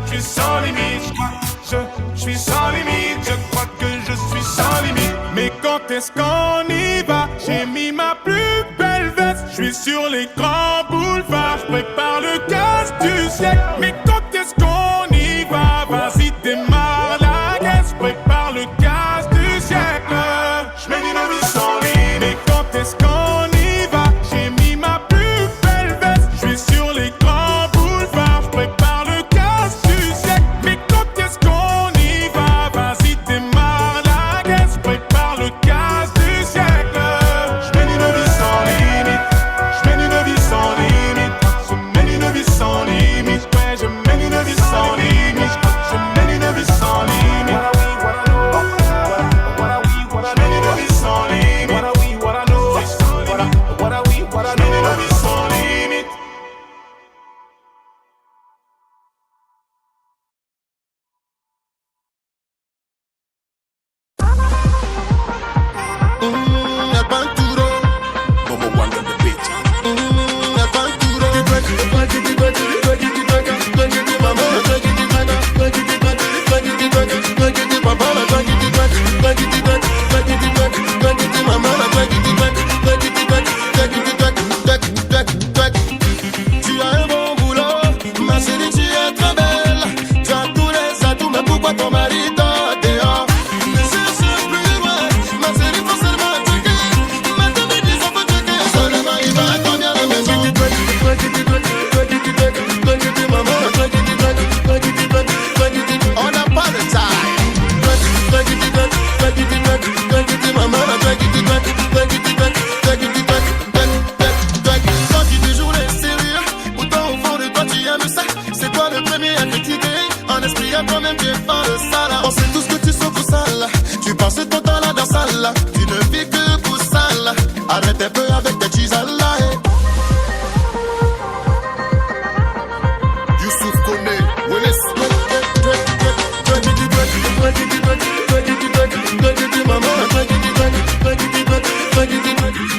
Je suis sans limite, je suis sans limite. Je crois que je suis sans limite. Mais quand est-ce qu'on y va? J'ai mis ma plus belle veste, je suis sur les grands boulevards, je prépare le casse du siècle. Mais quand est-ce qu'on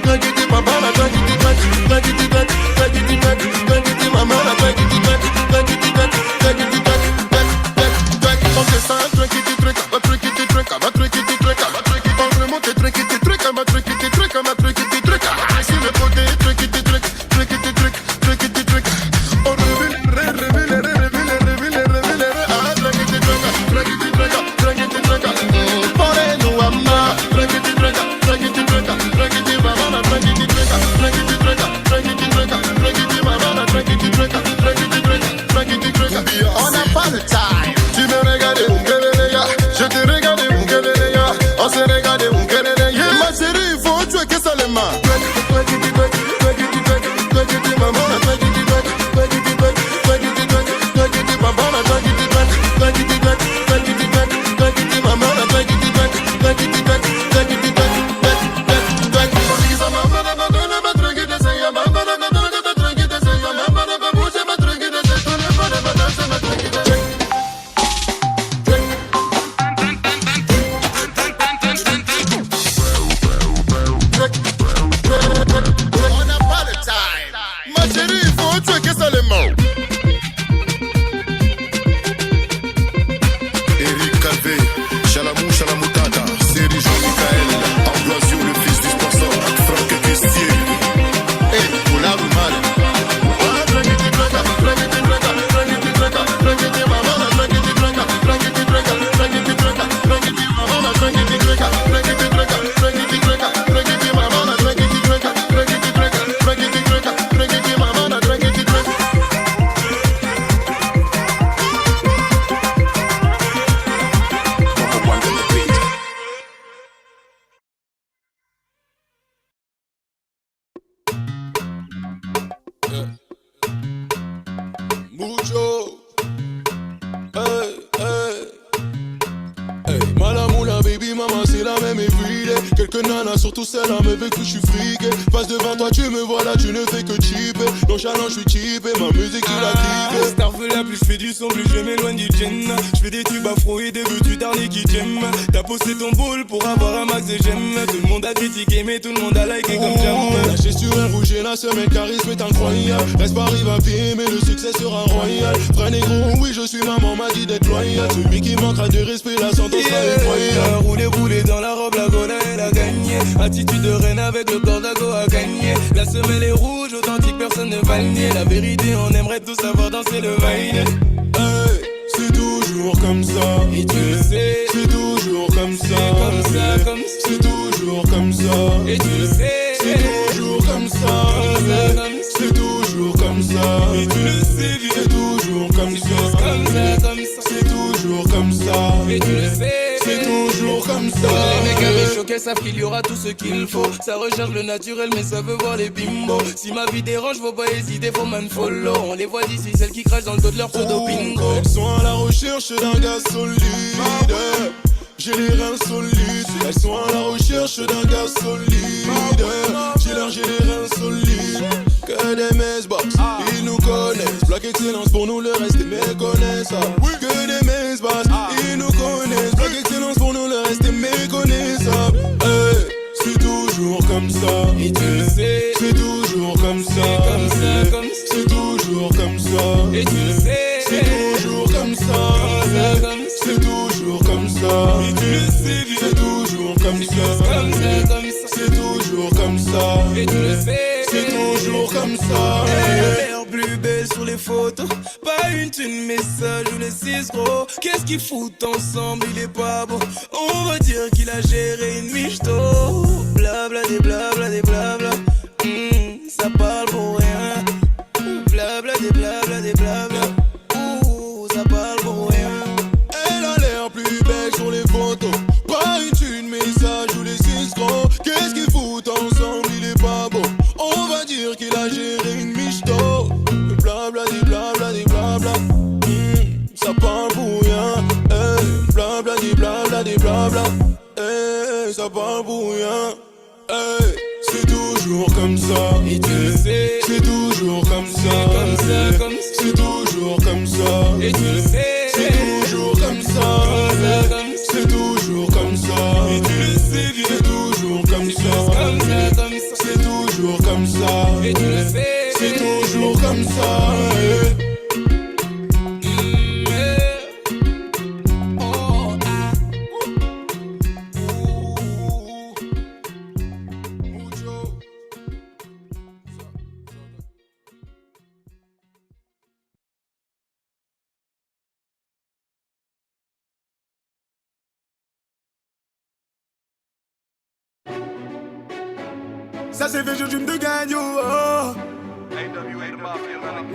tranquille, babana, tranquille, tranquille, tranquille, tranquille, tranquille, mamana, tranquille, tranquille, tranquille, tranquille, tranquille, on descend, tranquille, tranquille, va tranquille, tranquille, va tranquille, tranquille, on remonte, tranquille, tranquille, va tranquille, tranquille, va tranquille, tranquille, sur le côté, tranquille, tranquille, tranquille, tranquille, tranquille, on revient, ah, tranquille, tranquille, tranquille, tranquille, pour nous, amma, tranquille, tranquille, tranquille, tranquille, mamana, tranquille, tranquille, tranquille, tranquille, tranquille, mamana, tranquille, tranquille, tranquille, tranquille, on n'a pas le time. Tu me regardais, mon gars, je te regardais, mon gars, on se regardait, mon gars, ma chérie, il faut tuer que ça les mains. On n'a pas le time. Ma chérie, il faut tuer que ça les mains. Eric Calvé, Chalamou, Chalamoutata, Série Jean-Michael, Ambroisio, le fils du sponsor, Franck Custier, et Poulard Mal. Mucho, hey, hey, hey, Malamoula, baby, maman, c'est la même everyday. Quelques nanas, surtout celle-là, me veut que je suis friqué. Passe devant toi, tu me vois là, tu ne fais que chipper. Nonchalant, je suis cheapé, ma musique, il a kiffé. Star veut la plus je fais du son, plus je m'éloigne du Jenna. Je fais des tubes afro et des veux-tu darnés qui t'aiment. T'as posté ton boule pour avoir un max de j'aime. Tout le monde a critiqué, mais tout le monde a liké comme j'aime. Lâché sur un rouge et la semaine, charisme est incroyable. Reste pas arrive à pied, mais le succès sera royal. Frère négro, oui, je suis maman, m'a dit d'être loyal. Celui qui manquera de respect, la sentence sera effroyable. Rouler dans la robe, la gola, elle a gagné. Attitude de reine avec le corps d'Ago a gagné. La semelle est rouge, authentique, personne ne va le nier. La vérité, on aimerait tous savoir danser le vaille. Hey, c'est toujours comme ça. Et tu le sais, c'est toujours comme ça. comme ça, comme ça. C'est toujours comme ça. Et tu le sais, c'est toujours comme ça. C'est toujours comme ça. Et tu le sais, c'est toujours comme ça. comme ça, comme ça. C'est toujours comme ça. Et tu le sais, c'est toujours comme ça. Les mecs avec choqués savent qu'il y aura tout ce qu'il faut. Ça recherche le naturel mais ça veut voir les bimbos. Si ma vie dérange faut pas hésiter, faut man follow. On les voit d'ici, celles qui crachent dans le dos de leur pseudo bingo. Elles sont à la recherche d'un gars solide. J'ai les reins solides. Elles sont à la recherche d'un gars solide. J'ai les reins solides. Que des mess-box, ils nous connaissent. Black Excellence pour nous, le reste est méconnaissable. Que des mess-box, ils nous connaissent. Black Excellence pour nous, le reste est méconnaissable. Hey, c'est toujours comme ça. Et tu le sais, c'est toujours comme ça. comme ça, comme ça. C'est toujours comme ça. Et tu le sais, c'est toujours comme ça. comme ça. C'est toujours comme ça. Et tu le sais, c'est toujours comme ça. comme ça, comme ça. C'est toujours comme ça. Et tu le sais, c'est toujours comme ça. L'air plus belle sur les photos. Pas une thune, message ou les 6 gros. Qu'est-ce qu'ils foutent ensemble, il est pas beau. On va dire qu'il a géré une michto. Blabla des blabla des blabla. Ça parle pour rien. Blabla des blabla des blabla. Ça parle pour rien. Elle a l'air plus belle sur les photos. Pas une thune, message ou les 6 gros. Qu'est-ce qu'ils foutent ensemble, il est pas beau. On va dire qu'il a géré une michto. Blabla des blabla des blabla. Ça parle pour rien. Hey, blabla des blabla des blabla. Hey, ça parle pour rien. Hey, c'est toujours comme ça. Et tu le sais, c'est toujours comme ça. comme ça, comme ça. C'est toujours comme ça. Et tu le sais, c'est toujours comme ça. comme ça. C'est toujours comme ça. Et tu le sais, c'est toujours comme ça. comme ça, comme ça. C'est Ça c'est fait, je dream de gagne, oh. AWA the mafia, man.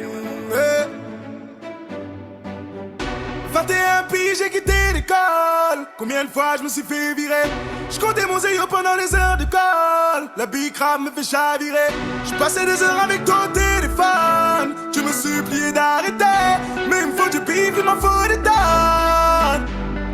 21 piges, j'ai quitté l'école. Combien de fois je me suis fait virer? Je comptais mon zéyo pendant les heures de colle. La bicrave me fait chavirer. Je passais des heures avec ton téléphone. Tu me suppliais d'arrêter, mais il me faut du bif, il m'en faut des tonnes.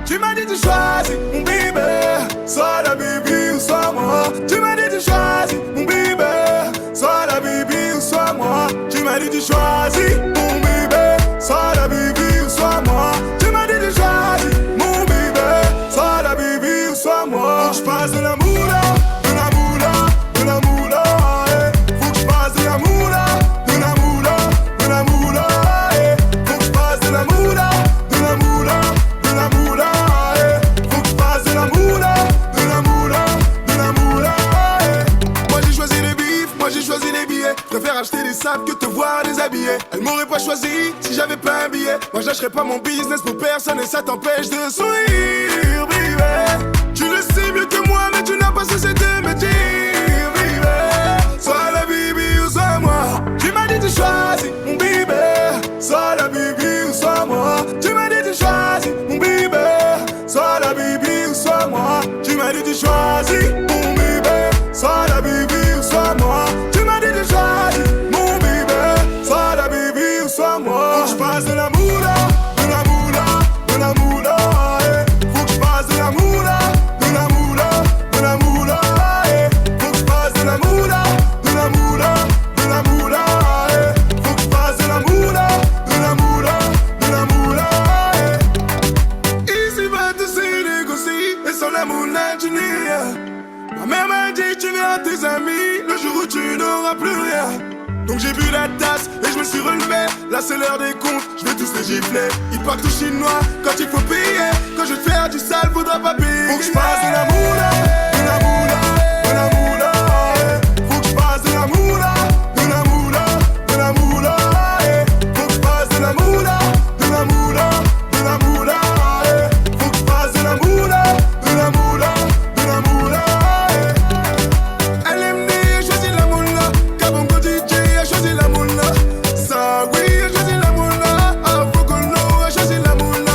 Tu m'as dit de choisir mon bébé, soit la baby ou soit moi. Tu m'as dit de choisir mon bébé, soit la baby ou soit moi. Tu m'as dit de choisir mon bébé, soit la baby ou soit moi. Tu m'as dit de choisir mon bébé, soit la baby ou soit moi. Faut que je passe de la moula, de la moula, de la moula, eh. Faut que je passe de la moula, de la moula, de la moula, eh. Faut que je passe de la moula, de la moula, de la moula, eh. Faut que je passe de la moula, de la moula, de la moula, eh. Moi j'ai choisi les bifs, moi j'ai choisi les billets. Je préfère acheter des sapes que te voir déshabillé. Elle m'aurait pas choisi si j'avais pas un billet. Moi je lâcherais pas mon business pour personne et ça t'empêche de sourire, baby. Tu le sais mieux que moi mais tu n'as pas cessé de me dire, baby. Soit la baby ou soit moi. Tu m'as dit de choisir mon bébé, soit la baby ou soit moi. Tu m'as dit de choisir mon bébé, soit la baby ou soit moi. Tu m'as dit de choisir mon bébé, soit la baby ou soit moi. Tu m'as dit de choisir mon bébé, soit la baby ou soit moi. Faut que je passe de la moula, de la moula, de la moula, eh. Faut que je passe de la moula, de la moula, de la moula, eh. Faut que je passe de la moula, de la moula, de la moula, eh. Faut que je passe de la moula, de la moula, de la moula, eh. Ici va te négocier et sans la moula tu n'es rien. Ma mère m'a dit tu verras tes amis le jour où tu n'auras plus rien. Donc j'ai bu la tasse et je me suis relevé. Là c'est l'heure des comptes, je vais tous les gifler. Ils partent aux chinois quand il faut payer. Quand je vais te faire du sale, faudra pas payer. Faut que je passe de la moula, de la moula, de la moula, eh. Faut que je passe de la moula, de la moula, de la moula, eh. Faut que je passe de la moula, de la moula, de la moula, eh. Faut que je passe de la moula, de la moula, de la moula, eh. LMD a choisi la moula, Kabongo DJ a choisi la moula, Sawi a choisi la moula, Afro-Colo a choisi la moula,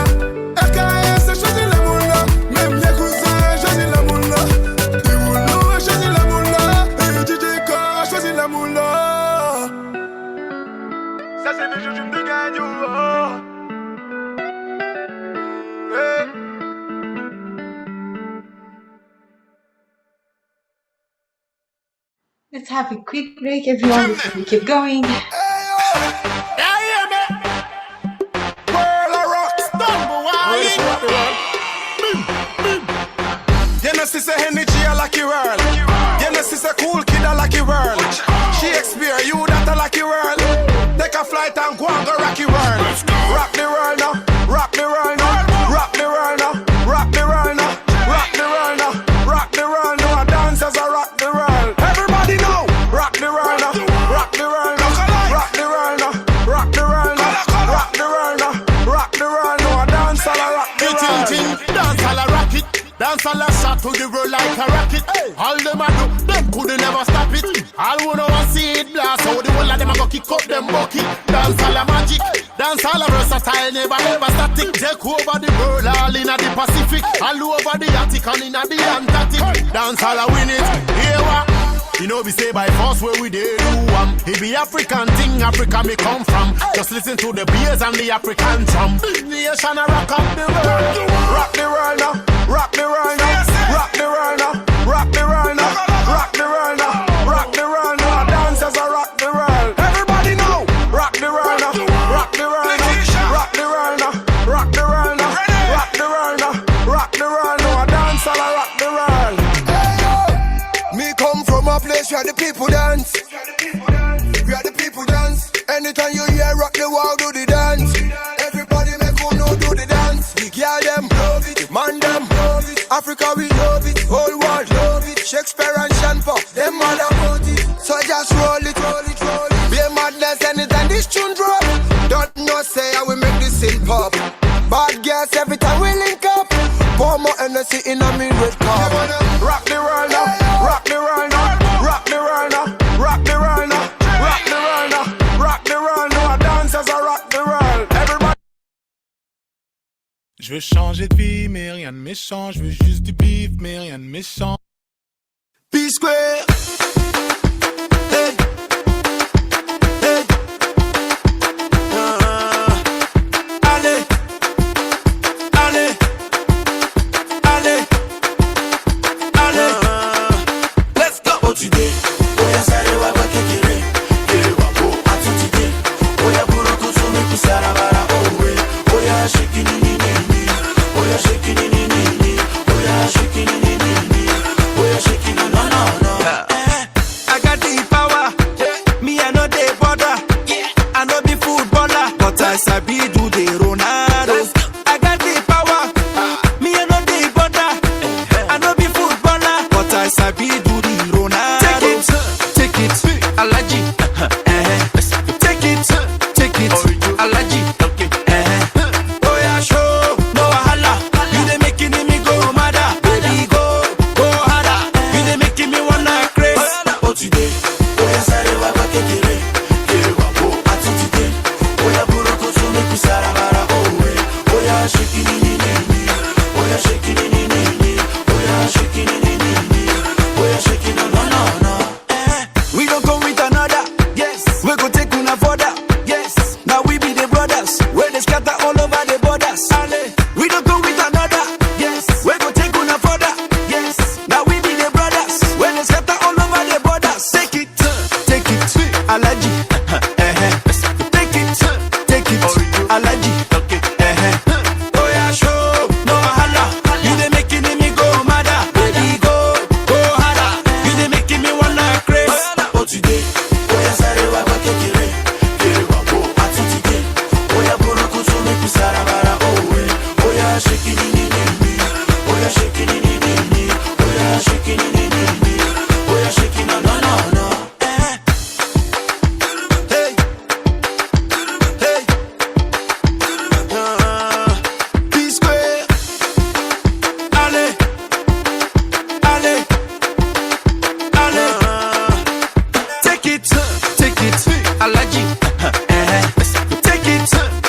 RKS a choisi la moula, même Yakuza a choisi la moula, Derulo a choisi la moula, et DJ Core a choisi la moula. Ça c'est le jeu de gagne, oh. Hey. Let's have a quick break, everyone, before we keep going. You know, sister energy, I like your world. You know, sister cool kid, I like your world. Shakespeare, you that I like your world. Take a flight and go and go rock your world. Rock the world now, rock the world now, rock the world now, rock the world now, rock the world now, rock the world now. Dancers are rock the world. Everybody know, rock the world now, rock the world now, rock the world now, rock the world now, rock the world now, rock the world now. Dancers are rock the world. Dance all a rock it. Dance all a shot to the world like a rocket. All them a do, them could never stop it. All wanna see it blast, so the whole of them a go kick up them bucket. Dance all a magic, dance all a versatile, never static. Take over the world, all in the Pacific, all over the Arctic and in the Antarctic. Dance all a win it, here what? You know we say by force where we did do it be African thing, Africa me come from. Just listen to the beers and the African drum. Nation a rock up the world. Rock the world now, rock the world now, rock the world now, rock the world now, rock the world now, rock the world now. Dancers a rock the world. Everybody know, rock the world now, rock the world now, rock the world now, rock the world now, rock the world now, rock the world now. Dancers a rock the world. Me come from a place where the people dance. Where the people dance. Anytime you hear rock the world, do the dance. Everybody make who know do the dance. We girl them love it, man them love it. Africa we love it, whole world love it. Shakespeare and Shanpa, them mad about it. So just roll it, roll it, roll it. Be a madness anytime this tune drop. Don't know say I will make this in pop. Bad girls every time we link up. Pour more energy in a me red car. Rock the world now, rock the world now, rock the world Je veux changer de vie, mais rien de méchant. Je veux juste du bif, mais rien de méchant. P-Square. Hey. Hey. Allez. Allez. Allez. Allez. Let's go. Oh, tu dis. Oya sare wa ba kekere. Kere wa bo atutide. Oya buru kusume kusara bara owe. Oya shake ni ni ni ni. Oya shake ni ni ni ni. Oya shake ni ni ni ni. Oya shake ni no no no. I got the power. Me I know the border. I know be footballer, but I sabi do the Ronaldo. I got the power. Me I know the border. I know be footballer, but I sabi do the Ronaldo. Take it, Alaji. Take it, Alaji. Oh yeah, show no wahala. You dey making me go mad, baby go harder. You dey making me wanna craze. Oh today, oh yeah, sare wa ba kekere, kere wa bo atutide. Oh yeah, buru kusume kusara bara owe. Oh yeah, shake ni ni ni ni. Oh yeah, shake ni ni ni ni. Oh yeah, shake ni ni ni ni. Oh yeah, shake no no no no. We don't come with another. Yes, we go take una further. Yes, now we be the brothers. Where they scatter all over the borders. We don't come with another. Yes, we go take una further. Yes, now we be the brothers. Where they scatter all over the borders. Take it, Alaji. Take it, Alaji. Oh yeah, show no wahala. You dey making me go mad, baby go harder. You dey making me wanna craze. Oh today, oh yeah, sare wa ba kekere, kere wa bo atutide. Oh yeah, buru kusume kusara bara owe. Oh yeah, shake ni ni ni ni. Oh yeah, shake ni ni ni ni. Oh yeah, shake ni ni ni ni. Oh yeah, shake no no no no. Hey. Hey. P-Square. Allez. Allez. Allez. Take it, Alaji.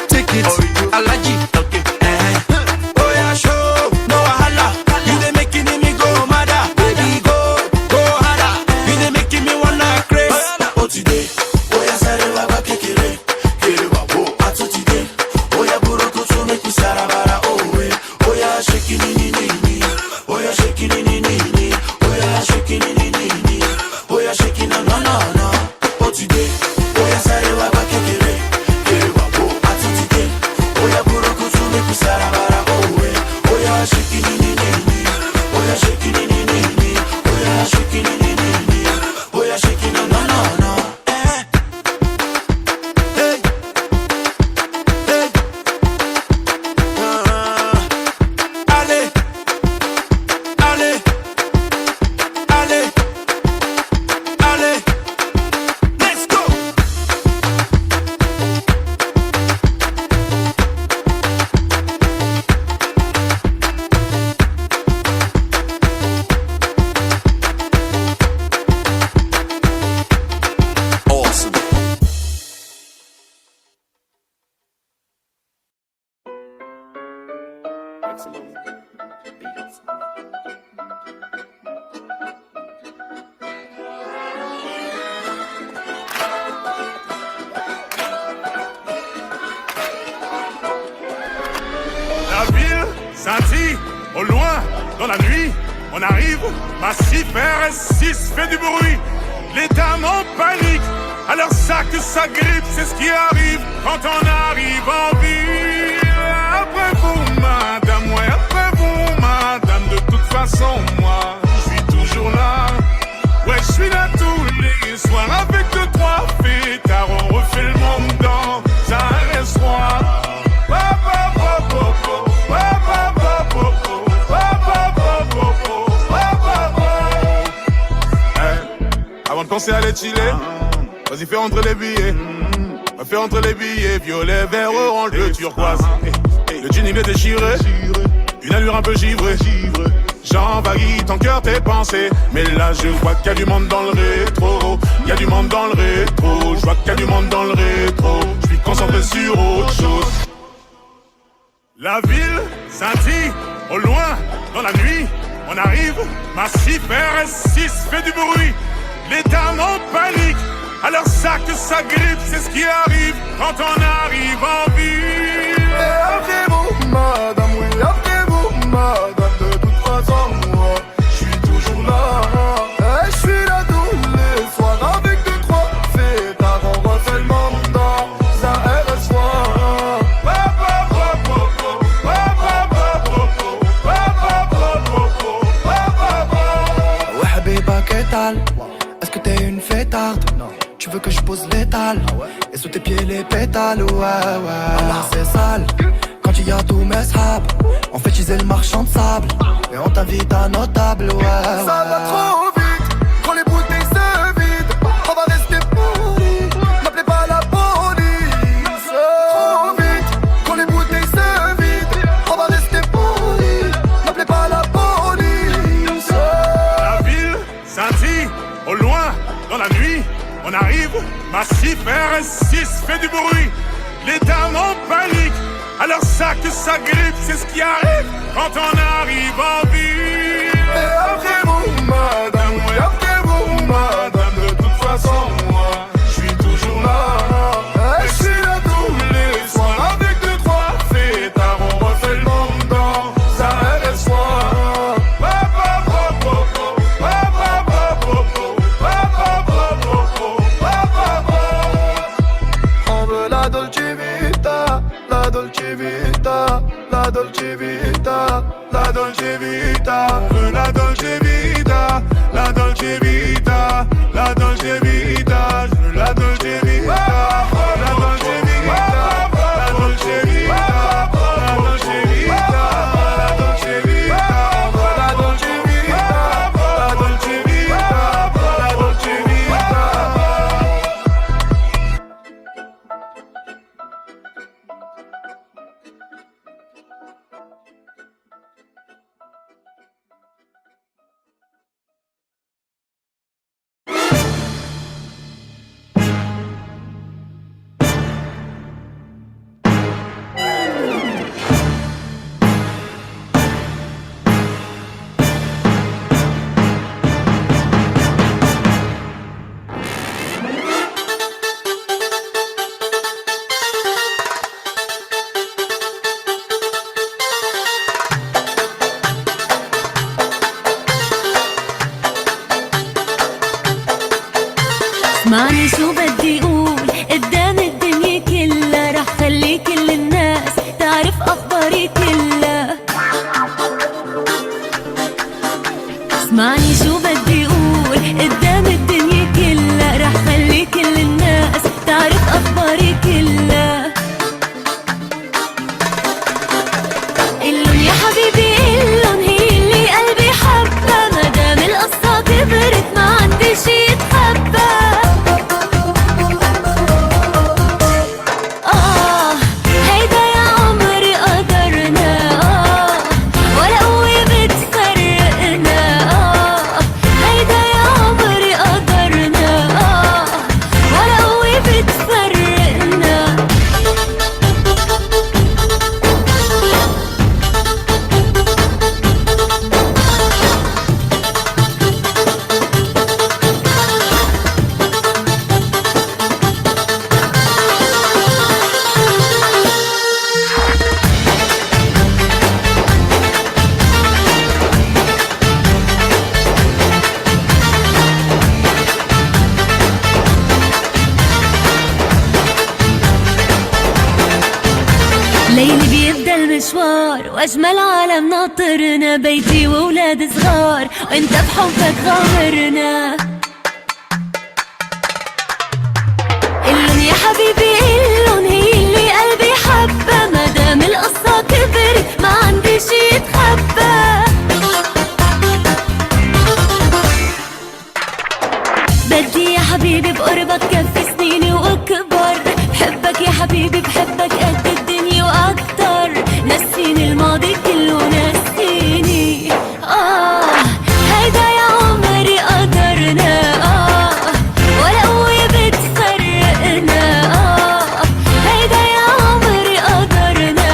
Take it, Alaji. Oh yeah, show no wahala. You dey making me go mad, baby go harder. You dey making me wanna craze. Oh today, oh yeah, sare wa ba kekere, kere wa bo atutide. Oh yeah, buru kusume kusara bara owe. Oh yeah, shake ni ni ni ni. Oh yeah, shake ni ni ni ni. Oh yeah, shake ni ni ni ni. Oh yeah, shake no no no no. Oh today, oh yeah, sare wa ba kekere, kere wa bo atutide. Oh yeah, buru kusume kusara bara owe. Oh yeah, shake ni ni ni ni. Oh yeah, shake ni ni ni ni. Oh yeah, shake ni ni ni ni. Oh yeah, shake no no no no. Hey. Hey. Allez. Allez. Allez. Allez. Let's go. Awesome. La ville scintille au loin dans la nuit. On arrive, massif RS6 fait du bruit. Les dames en panique, alors ça que ça grippe, c'est ce qui arrive quand on arrive en ville. Après vous, madame, ouais, après vous, madame, de toute façon, moi, je suis toujours là. Ouais, je suis là tous les soirs avec 2-3 fêtards, on refait le monde dans un restaurant. Avant de penser à les chiller, vas-y fais rentrer les billets. Fais rentrer les billets, violet, vert, orange, bleu, turquoise. Le jean il est déchiré, une allure un peu givrée. J'envahis ton cœur, tes pensées. Mais là je vois qu'il y a du monde dans le rétro. Il y a du monde dans le rétro. Je vois qu'il y a du monde dans le rétro. Je suis concentré sur autre chose. La ville scintille au loin dans la nuit. On arrive, massif RS6 fait du bruit. Les dames en panique, alors ça que ça grippe, c'est ce qui arrive quand on arrive en ville. Et après vous, madame, oui, après vous, madame, de toute façon, moi, je suis toujours là. Et je suis là tous les soirs avec 2-3 fêtards, on refait le monde dans un RS1. Ouais, habiba, qu'est-ce est-ce que t'es une fêtarde? Non. Tu veux que je pose l'étal et sous tes pieds les pétales, ouais, ouais. Alors c'est sale quand il y a tous mes sables. On fait teaser le marchand de sable et on t'invite à nos tables, ouais. Ça va trop vite quand les bouteilles se vident. On va rester polis, n'appelez pas la police. Trop vite quand les bouteilles se vident. On va rester polis, n'appelez pas la police. La ville scintille au loin dans la nuit. On arrive, massif RS6 fait du bruit. Les dames en panique, alors ça que ça grippe, c'est ce qui arrive quand on arrive en ville. Et après vous, madame, oui, après vous, madame, de toute façon, moi, je suis toujours là. Et je suis là tous les soirs avec 2-3 fêtards, on refait le monde dans un RS1. On veut la Dolce Vita, la Dolce Vita, la Dolce Vita, la Dolce Vita. On veut la Dolce Vita, la Dolce Vita, la Dolce Vita. Je veux la Dolce Vita, la Dolce Vita, la Dolce Vita, la Dolce Vita, la Dolce Vita. On veut la Dolce Vita, la Dolce Vita, la Dolce Vita. اسمعني شو بدي اقول قدام الدنيا كلها، رح خلي كل الناس تعرف اخباري كلها. اسمعني شو بدي اقول قدام الدنيا كلها، رح خلي كل الناس تعرف اخباري كلها. قلن يا حبيبي قلن هي اللي قلبي حبها، مدام القصة كبرت ما عندي شي يتخبى. ليلي بيبدأ المشوار واجمل عالم ناطرنا، بيتي واولاد صغار وانت بحبك غامرنا. قلن يا حبيبي قلن هي اللي قلبي حبها، مدام القصة كبرت ما عندي شي يتخبى. بدي يا حبيبي بقربك كفي سنيني واكبر، بحبك يا حبيبي بحبك قد الدنيا واكتر، نسيني الماضي كله نسيني. هيدا يا عمري قدرنا، ولا قوة بتفرقنا. هيدا يا عمري قدرنا،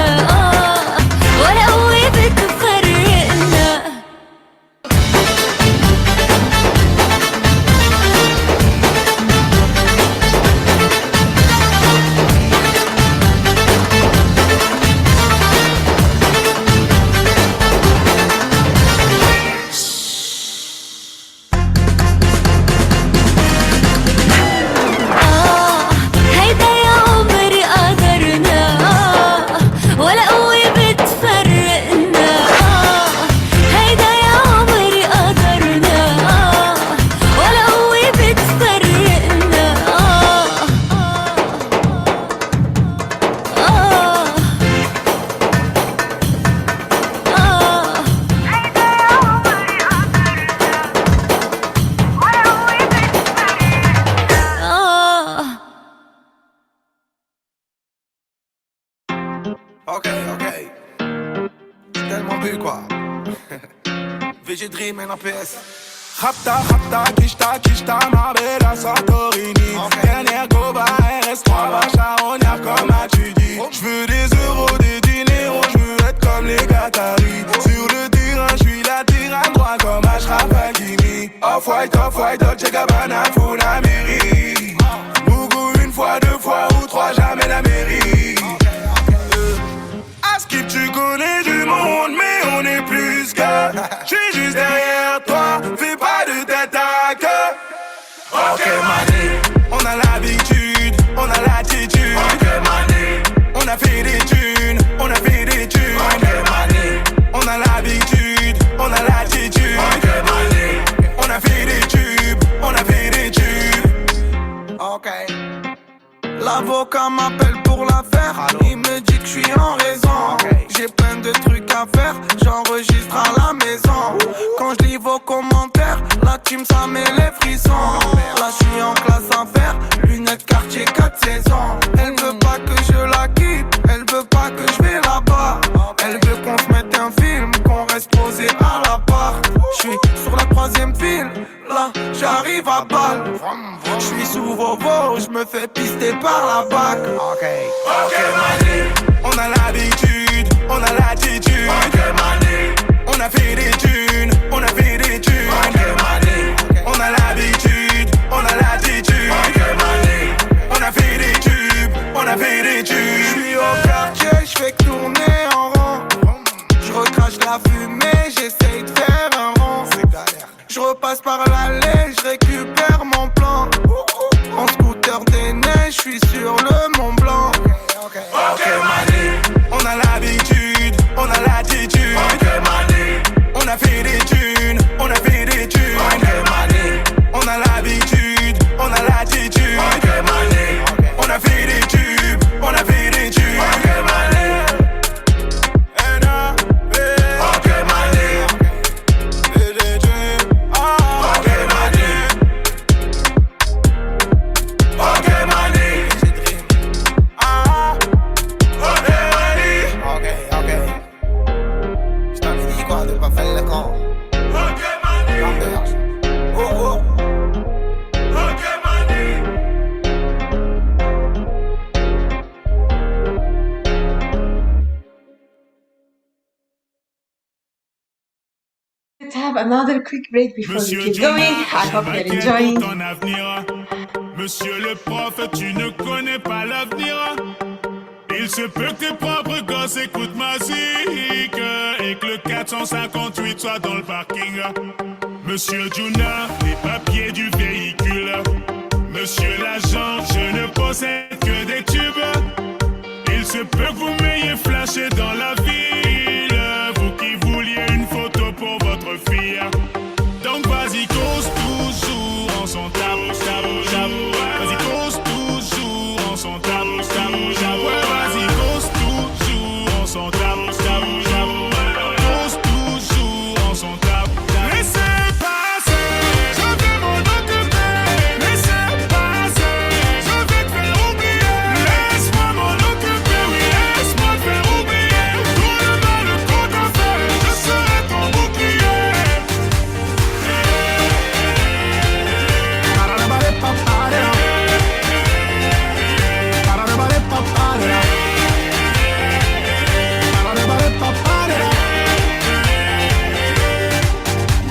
j'ai dream en APS. Rapta, rapta, kishta, ma bella Santorini. Dernière goba, RS3, va charognard comme as-tu dit. J'veux des euros, des diners, j'veux être comme les Qataris. Sur le terrain, j'suis la tyranne droit comme Ashraf Hakimi. Off-white, Dolce Gabbana, full Amérique. Mougou une fois, deux fois ou trois, jamais la mairie. Askip, tu connais du monde, mais on est plus que. J'suis juste derrière toi, fais pas de tête à queue. Ok, mané, on a l'habitude, on a l'attitude. Ok, mané, on a fait des thunes, on a fait des thunes. Ok, mané, on a l'habitude, on a l'attitude. Ok, mané, on a fait des tubes, on a fait des tubes. Ok. L'avocat m'appelle pour l'affaire. Il me dit que je suis en raison. J'ai plein de trucs à faire, j'enregistre à la maison. Quand je lis vos commentaires, la team ça met les frissons. Là je suis en classe à faire, lunettes quartier 4 saisons. Elle veut pas que je la quitte, elle veut pas que je vais là-bas. Elle veut qu'on se mette un film, qu'on reste posé à l'appart. Je suis sur la 3ème file, là j'arrive à balle. Je suis sous Vovo, je me fais pister par la BAC. Ok, mané, on a l'habitude, on a l'attitude. Ok, mané, on a fait des thunes, on a fait des thunes. Ok, mané, on a l'habitude, on a l'attitude. Ok, mané, on a fait des tubes, on a fait des tubes. Je suis au quartier, je fais que tourner en rond. Je recrache la fumée, j'essaye de faire un rond. Je repasse par l'allée, je récupère mon plan. En scooter des neiges, je suis sur le Mont Blanc. Ok, mané, on a l'habitude, on a l'attitude. Ok, mané, on a fait des thunes, on a fait des thunes. Ok, mané, on a l'habitude, on a l'attitude. Ok, mané, on a fait des tubes, on a fait des tubes. Ok, mané, ok, mané, des tubes. Ok, mané, ok, mané. Je t'avais dit quoi de pas faire le con. Ok, mané. Oh. Ok, mané. Let's have another quick break before we keep going. I hope you're enjoying. Monsieur le prof, tu ne connais pas l'avenir. Il se peut que tes propres gosses écoutent ma musique et que le 458 soit dans le parking. Monsieur Juna, les papiers du véhicule. Monsieur l'agent, je ne possède que des tubes. Il se peut que vous m'ayez flashé dans la ville, vous qui vouliez une photo pour votre fille. Donc vas-y, cause toujours en son tabou, tabou. Vas-y, cause toujours en son tabou, tabou. Vas-y, cause toujours en son tabou, tabou. Cause toujours en son tabou. Laissez passer, je vais m'en occuper. Laissez passer, je vais te faire oublier. Laisse-moi m'en occuper, oui, laisse-moi te faire oublier. Tout le mal qu'on t'a fait, je serai ton bouclier.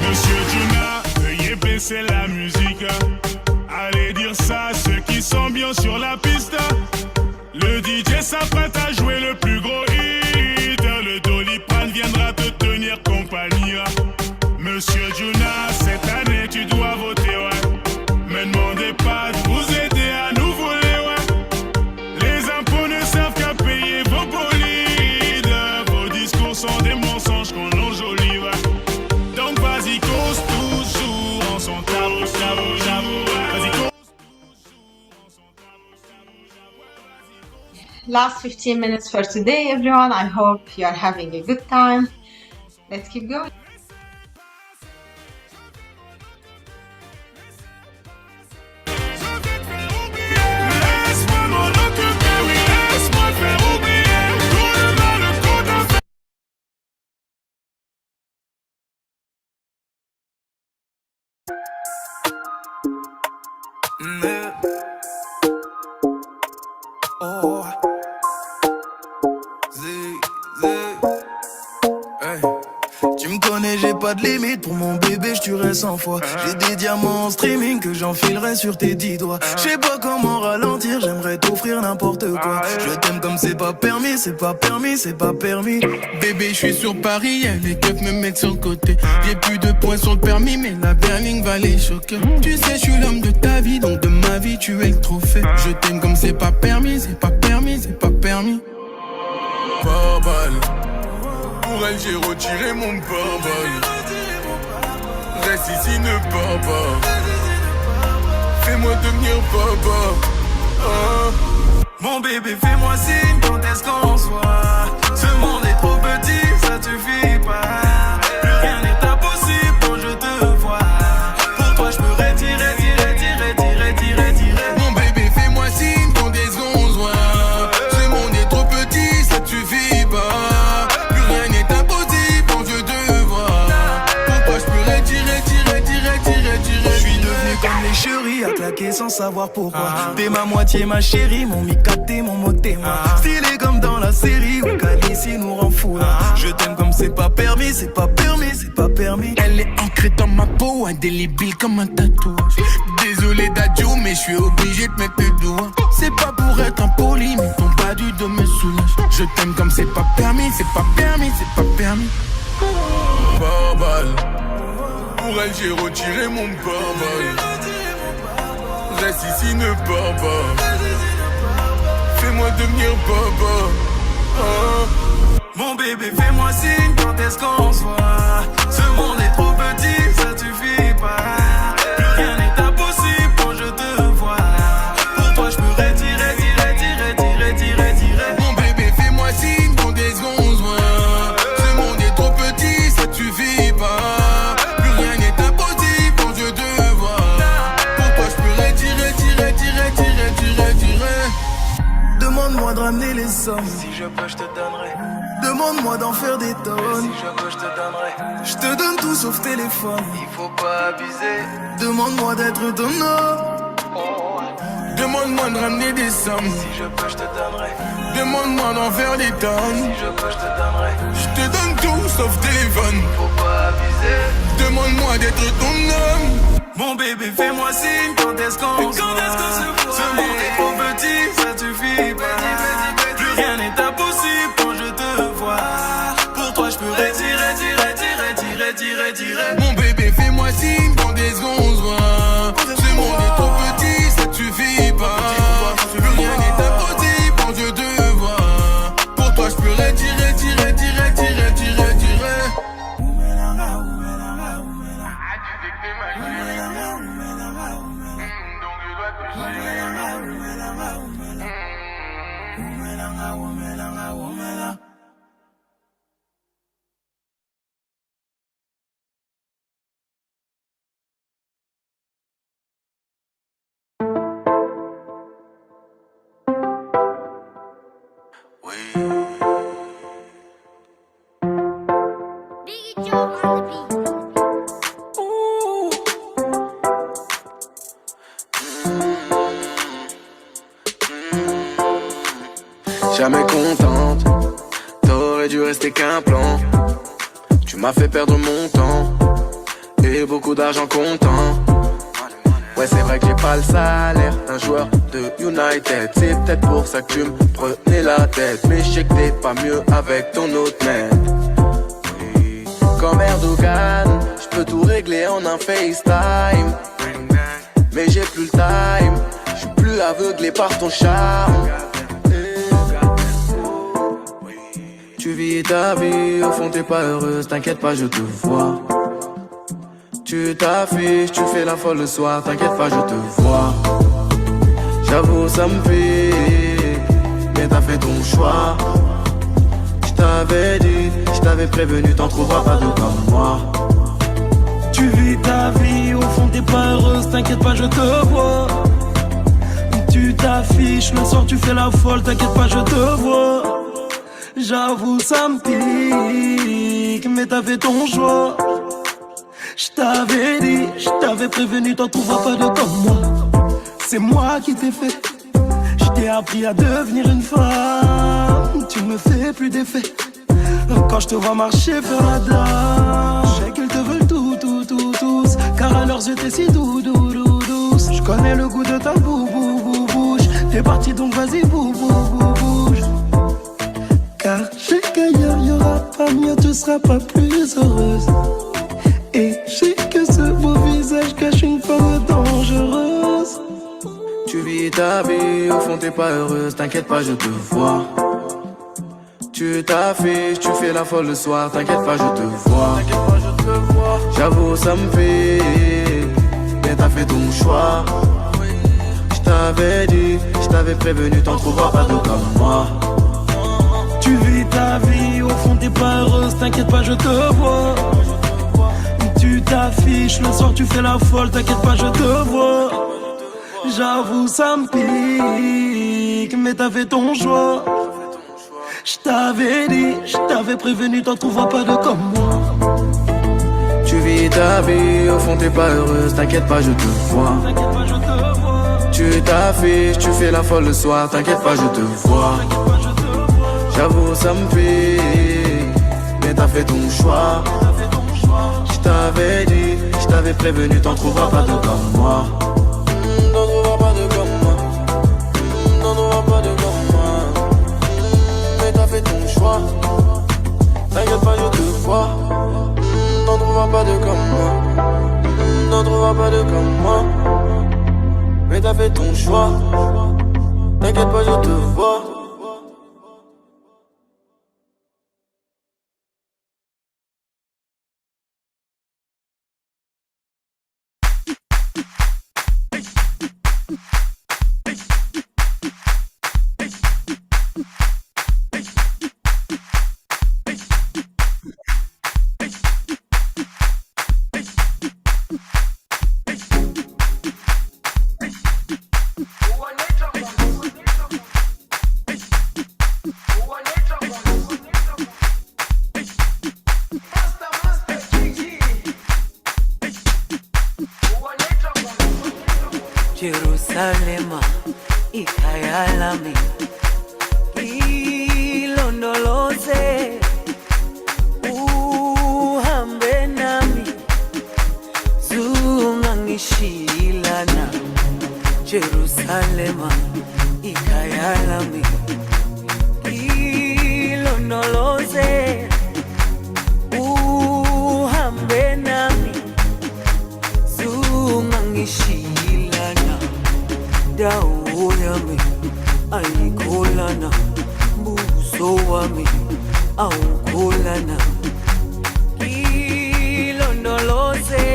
Monsieur Juna, veuillez baisser la musique. Allez dire ça à ceux qui sont bien sur la piste. Le DJ s'apprête à jouer le plus gros hit. Le Doliprane viendra te tenir compagnie. Monsieur Juna, cette année tu dois voter, ouais. Me demandez pas de vous aider à nous voler, ouais. Les impôts ne servent qu'à payer vos bolides. Vos discours sont des mensonges qu'on enjolive. Donc vas-y, cause toujours en son tabou, tabou, tabou. Vas-y, cause toujours en son tabou, tabou, tabou. Last 15 minutes for today, everyone. I hope you are having a good time. Let's keep going. Oh. Hey. Tu me connais, j'ai pas de limite. Pour mon bébé, je tuerai 100 fois. J'ai des diamants en streaming que j'enfilerai sur tes 10 doigts. Je sais pas comment ralentir, j'aimerais t'offrir n'importe quoi. Je t'aime comme c'est pas permis, c'est pas permis, c'est pas permis. Bébé, je suis sur Paris, y'a les keufs me mettent sur le côté. J'ai plus de points sur le permis, mais la berline va les choquer. Tu sais, je suis l'homme de ta vie, donc de ma vie, tu es le trophée. Je t'aime comme c'est pas permis, c'est pas permis, c'est pas permis. Pas balle. Pour elle, j'ai retiré mon pare-balles. Reste ici, ne pars pas. Fais-moi devenir papa. Mon bébé, fais-moi signe quand est-ce qu'on se voit. Ce monde est trop petit, ça suffit pas. Plus rien n'est impossible quand je te vois. Pour toi, je peux retirer. Mon bébé, fais-moi signe quand est-ce qu'on se voit. Ce monde est trop petit, ça te suffit pas. Plus rien n'est impossible quand je te vois. Pourquoi je peux retirer. Je suis devenu comme les chéris, à claquer sans savoir pourquoi. T'es ma moitié, ma chérie, mon mi-capté, mon mot témoin. Stylé comme dans la série où Calici nous rend fou. Je t'aime comme c'est pas permis, c'est pas permis, c'est pas permis. Elle est ancrée dans ma peau, indélébile comme un tatouage. Désolé d'adieu, mais je suis obligé de mettre le doigt. C'est pas pour être impoli, mais ton pas du dos me soulage. Je t'aime comme c'est pas permis, c'est pas permis, c'est pas permis. Par balle. Pour elle, j'ai retiré mon pare-balles. Reste ici, ne pars pas. Fais-moi devenir papa. Mon bébé, fais-moi signe quand est-ce qu'on se voit. Ce monde est trop petit, ça suffit pas. Plus rien n'est impossible quand je te vois. Pour toi, je peux retirer. Mon bébé, fais-moi signe quand est-ce qu'on se voit. Ce monde est trop petit, ça te suffit pas. Plus rien n'est impossible quand je te vois. Pourquoi je peux retirer. Demande-moi de ramener les sommes. Si je peux, je te donnerai. Demande-moi d'en faire des tonnes. Si je peux, je te donnerai. Je te donne tout sauf téléphone. Il faut pas abuser. Demande-moi d'être ton homme. Demande-moi de ramener des sommes. Si je peux, je te donnerai. Demande-moi d'en faire des tonnes. Si je peux, je te donnerai. Je te donne tout sauf téléphone. Faut pas abuser. Demande-moi d'être ton homme. Mon bébé, fais-moi signe quand est-ce qu'on se voit. Ce monde est trop petit, ça suffit pas. Plus rien n'est impossible quand je te vois. Pour toi, je peux retirer. Mon bébé, fais-moi signe quand est-ce qu'on se voit. Ce monde est trop petit, ça te suffit pas. Plus rien n'est impossible quand je te vois. Pour toi, je peux retirer. Jamais contente, t'aurais dû rester qu'un plan. Tu m'as fait perdre mon temps et beaucoup d'argent comptant. Ouais, c'est vrai que j'ai pas le salaire d'un joueur de United. C'est peut-être pour ça que tu me prenais la tête. Mais je sais que t'es pas mieux avec ton autre mec. Oui. Comme Erdogan, je peux tout régler en un FaceTime. Mais j'ai plus le time, je suis plus aveuglé par ton charme. Tu vis ta vie, au fond t'es pas heureuse, t'inquiète pas, je te vois. Tu t'affiches, tu fais la folle le soir, t'inquiète pas, je te vois. J'avoue, ça me pique, mais t'as fait ton choix. Je t'avais dit, je t'avais prévenu, t'en trouveras pas de comme moi. Tu vis ta vie, au fond t'es pas heureuse, t'inquiète pas, je te vois. Tu t'affiches, le soir tu fais la folle, t'inquiète pas, je te vois. J'avoue, ça me pique, mais t'as fait ton choix. Je t'avais dit, je t'avais prévenu, t'en trouveras pas de comme moi. c'est moi qui t'ai fait. Je t'ai appris à devenir une femme. Tu me fais plus d'effet. Quand je te vois marcher faire la danse, je sais qu'ils te veulent tous. Car à leurs yeux t'es si douce. Je connais le goût de ta bouche. T'es parti donc vas-y bouge. Car je sais qu'ailleurs y'aura pas mieux, tu seras pas plus heureuse. Et je sais que ce beau visage cache une femme dangereuse. Tu vis ta vie, au fond t'es pas heureuse, t'inquiète pas je te vois. Tu t'affiches, tu fais la folle le soir, t'inquiète pas je te vois. J'avoue ça me fait, mais t'as fait ton choix. Je t'avais dit, je t'avais prévenu, t'en trouveras pas de comme moi. Tu vis ta vie, au fond t'es pas heureuse, t'inquiète pas je te vois. Tu t'affiches, le soir tu fais la folle, t'inquiète pas je te vois. J'avoue ça me pique, mais t'as fait ton choix. Je t'avais dit, je t'avais prévenu, t'en trouveras pas de comme moi. Tu vis ta vie, au fond t'es pas heureuse, t'inquiète pas je te vois. Tu t'affiches, tu fais la folle le soir, t'inquiète pas je te vois. J'avoue ça me pique, mais t'as fait ton choix. Je t'avais dit, je t'avais prévenu, t'en trouveras pas de comme moi. T'en trouveras pas de comme moi. T'en trouveras pas de comme moi. Mais t'as fait ton choix. T'inquiète pas, je te vois. T'en trouveras pas de comme moi. T'en trouveras pas de comme moi. Mais t'as fait ton choix. T'inquiète pas, je te vois. Jerusalema ikayalami ilondoloze uhambe nami zungangishilana. Jerusalema ikayalami ilondoloze uhambe nami zungangishilana. Dawo yami ayikholana, buso wami awukholana. Ilondoloze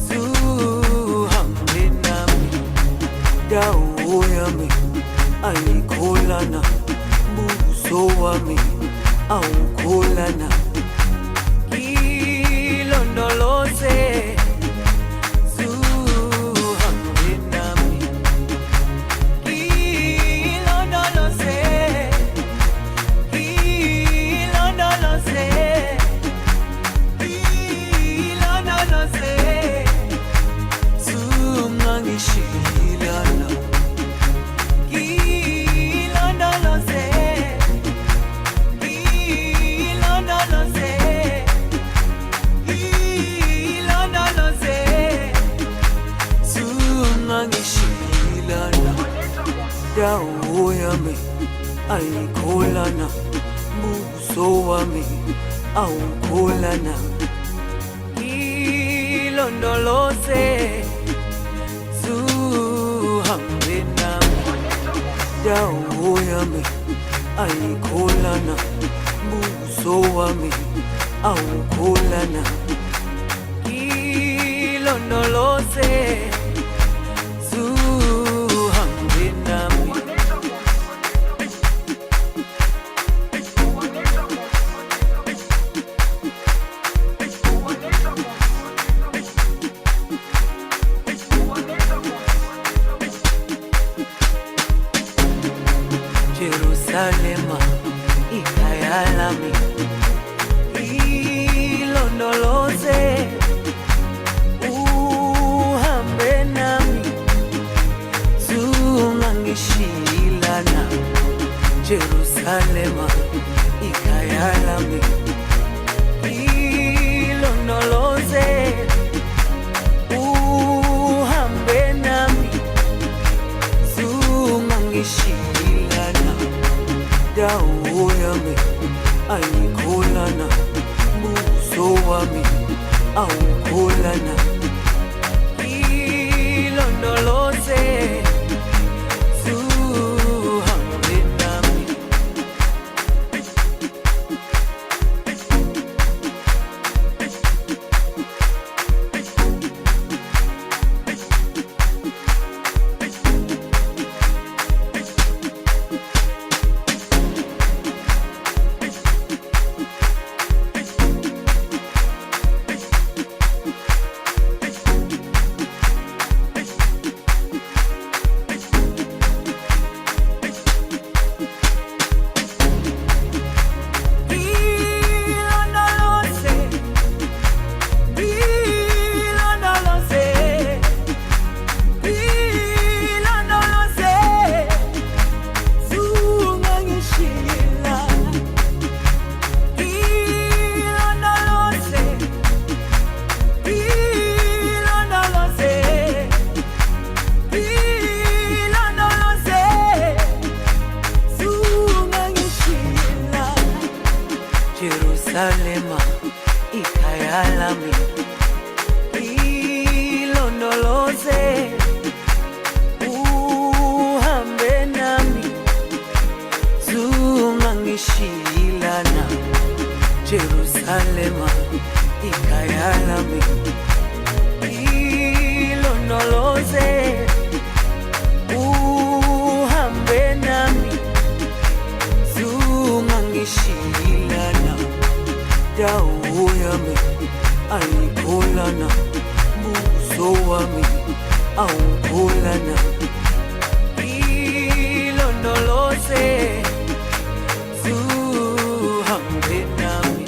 zuhambe nami. Dawo yami ayikholana, buso wami awukholana. Ilondoloze dawo yami ayikholana, buso wami awukholana. Ilondoloze zuhambe nami. Dawo yami ayikholana, buso wami awukholana. Ilondoloze zuhambe nami. Jerusalema ikayalami ilondoloze uhambe nami. Jerusalema ikhaya lami ilondoloze uhambe nami zungangishilana dawo yami ayikholana buso wami awukholana ilondoloze zuhambe nami Jerusalema ikhaya lami ilondoloze uhambe nami zungangishilana Jerusalema ikhaya lami ilondoloze uhambe nami zungangishilana dawo yami ayikholana buso wami awukholana ilondoloze zuhambe nami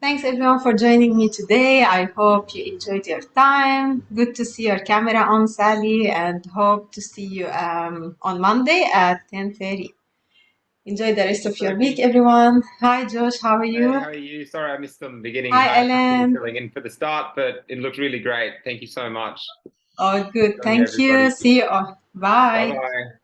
Thanks everyone for joining me today. I hope you enjoyed your time. Good to see your camera on, Sally, and hope to see you on Monday at 10:30. Enjoy the rest of your week, everyone. Hi, Josh. How are you? Hey, how are you? Sorry, I missed the beginning. Hi, I Ellen. filling in for the start, but it looked really great. Thank you so much. Oh, good. Good on Thank you. everybody. See you all. Bye. Bye-bye.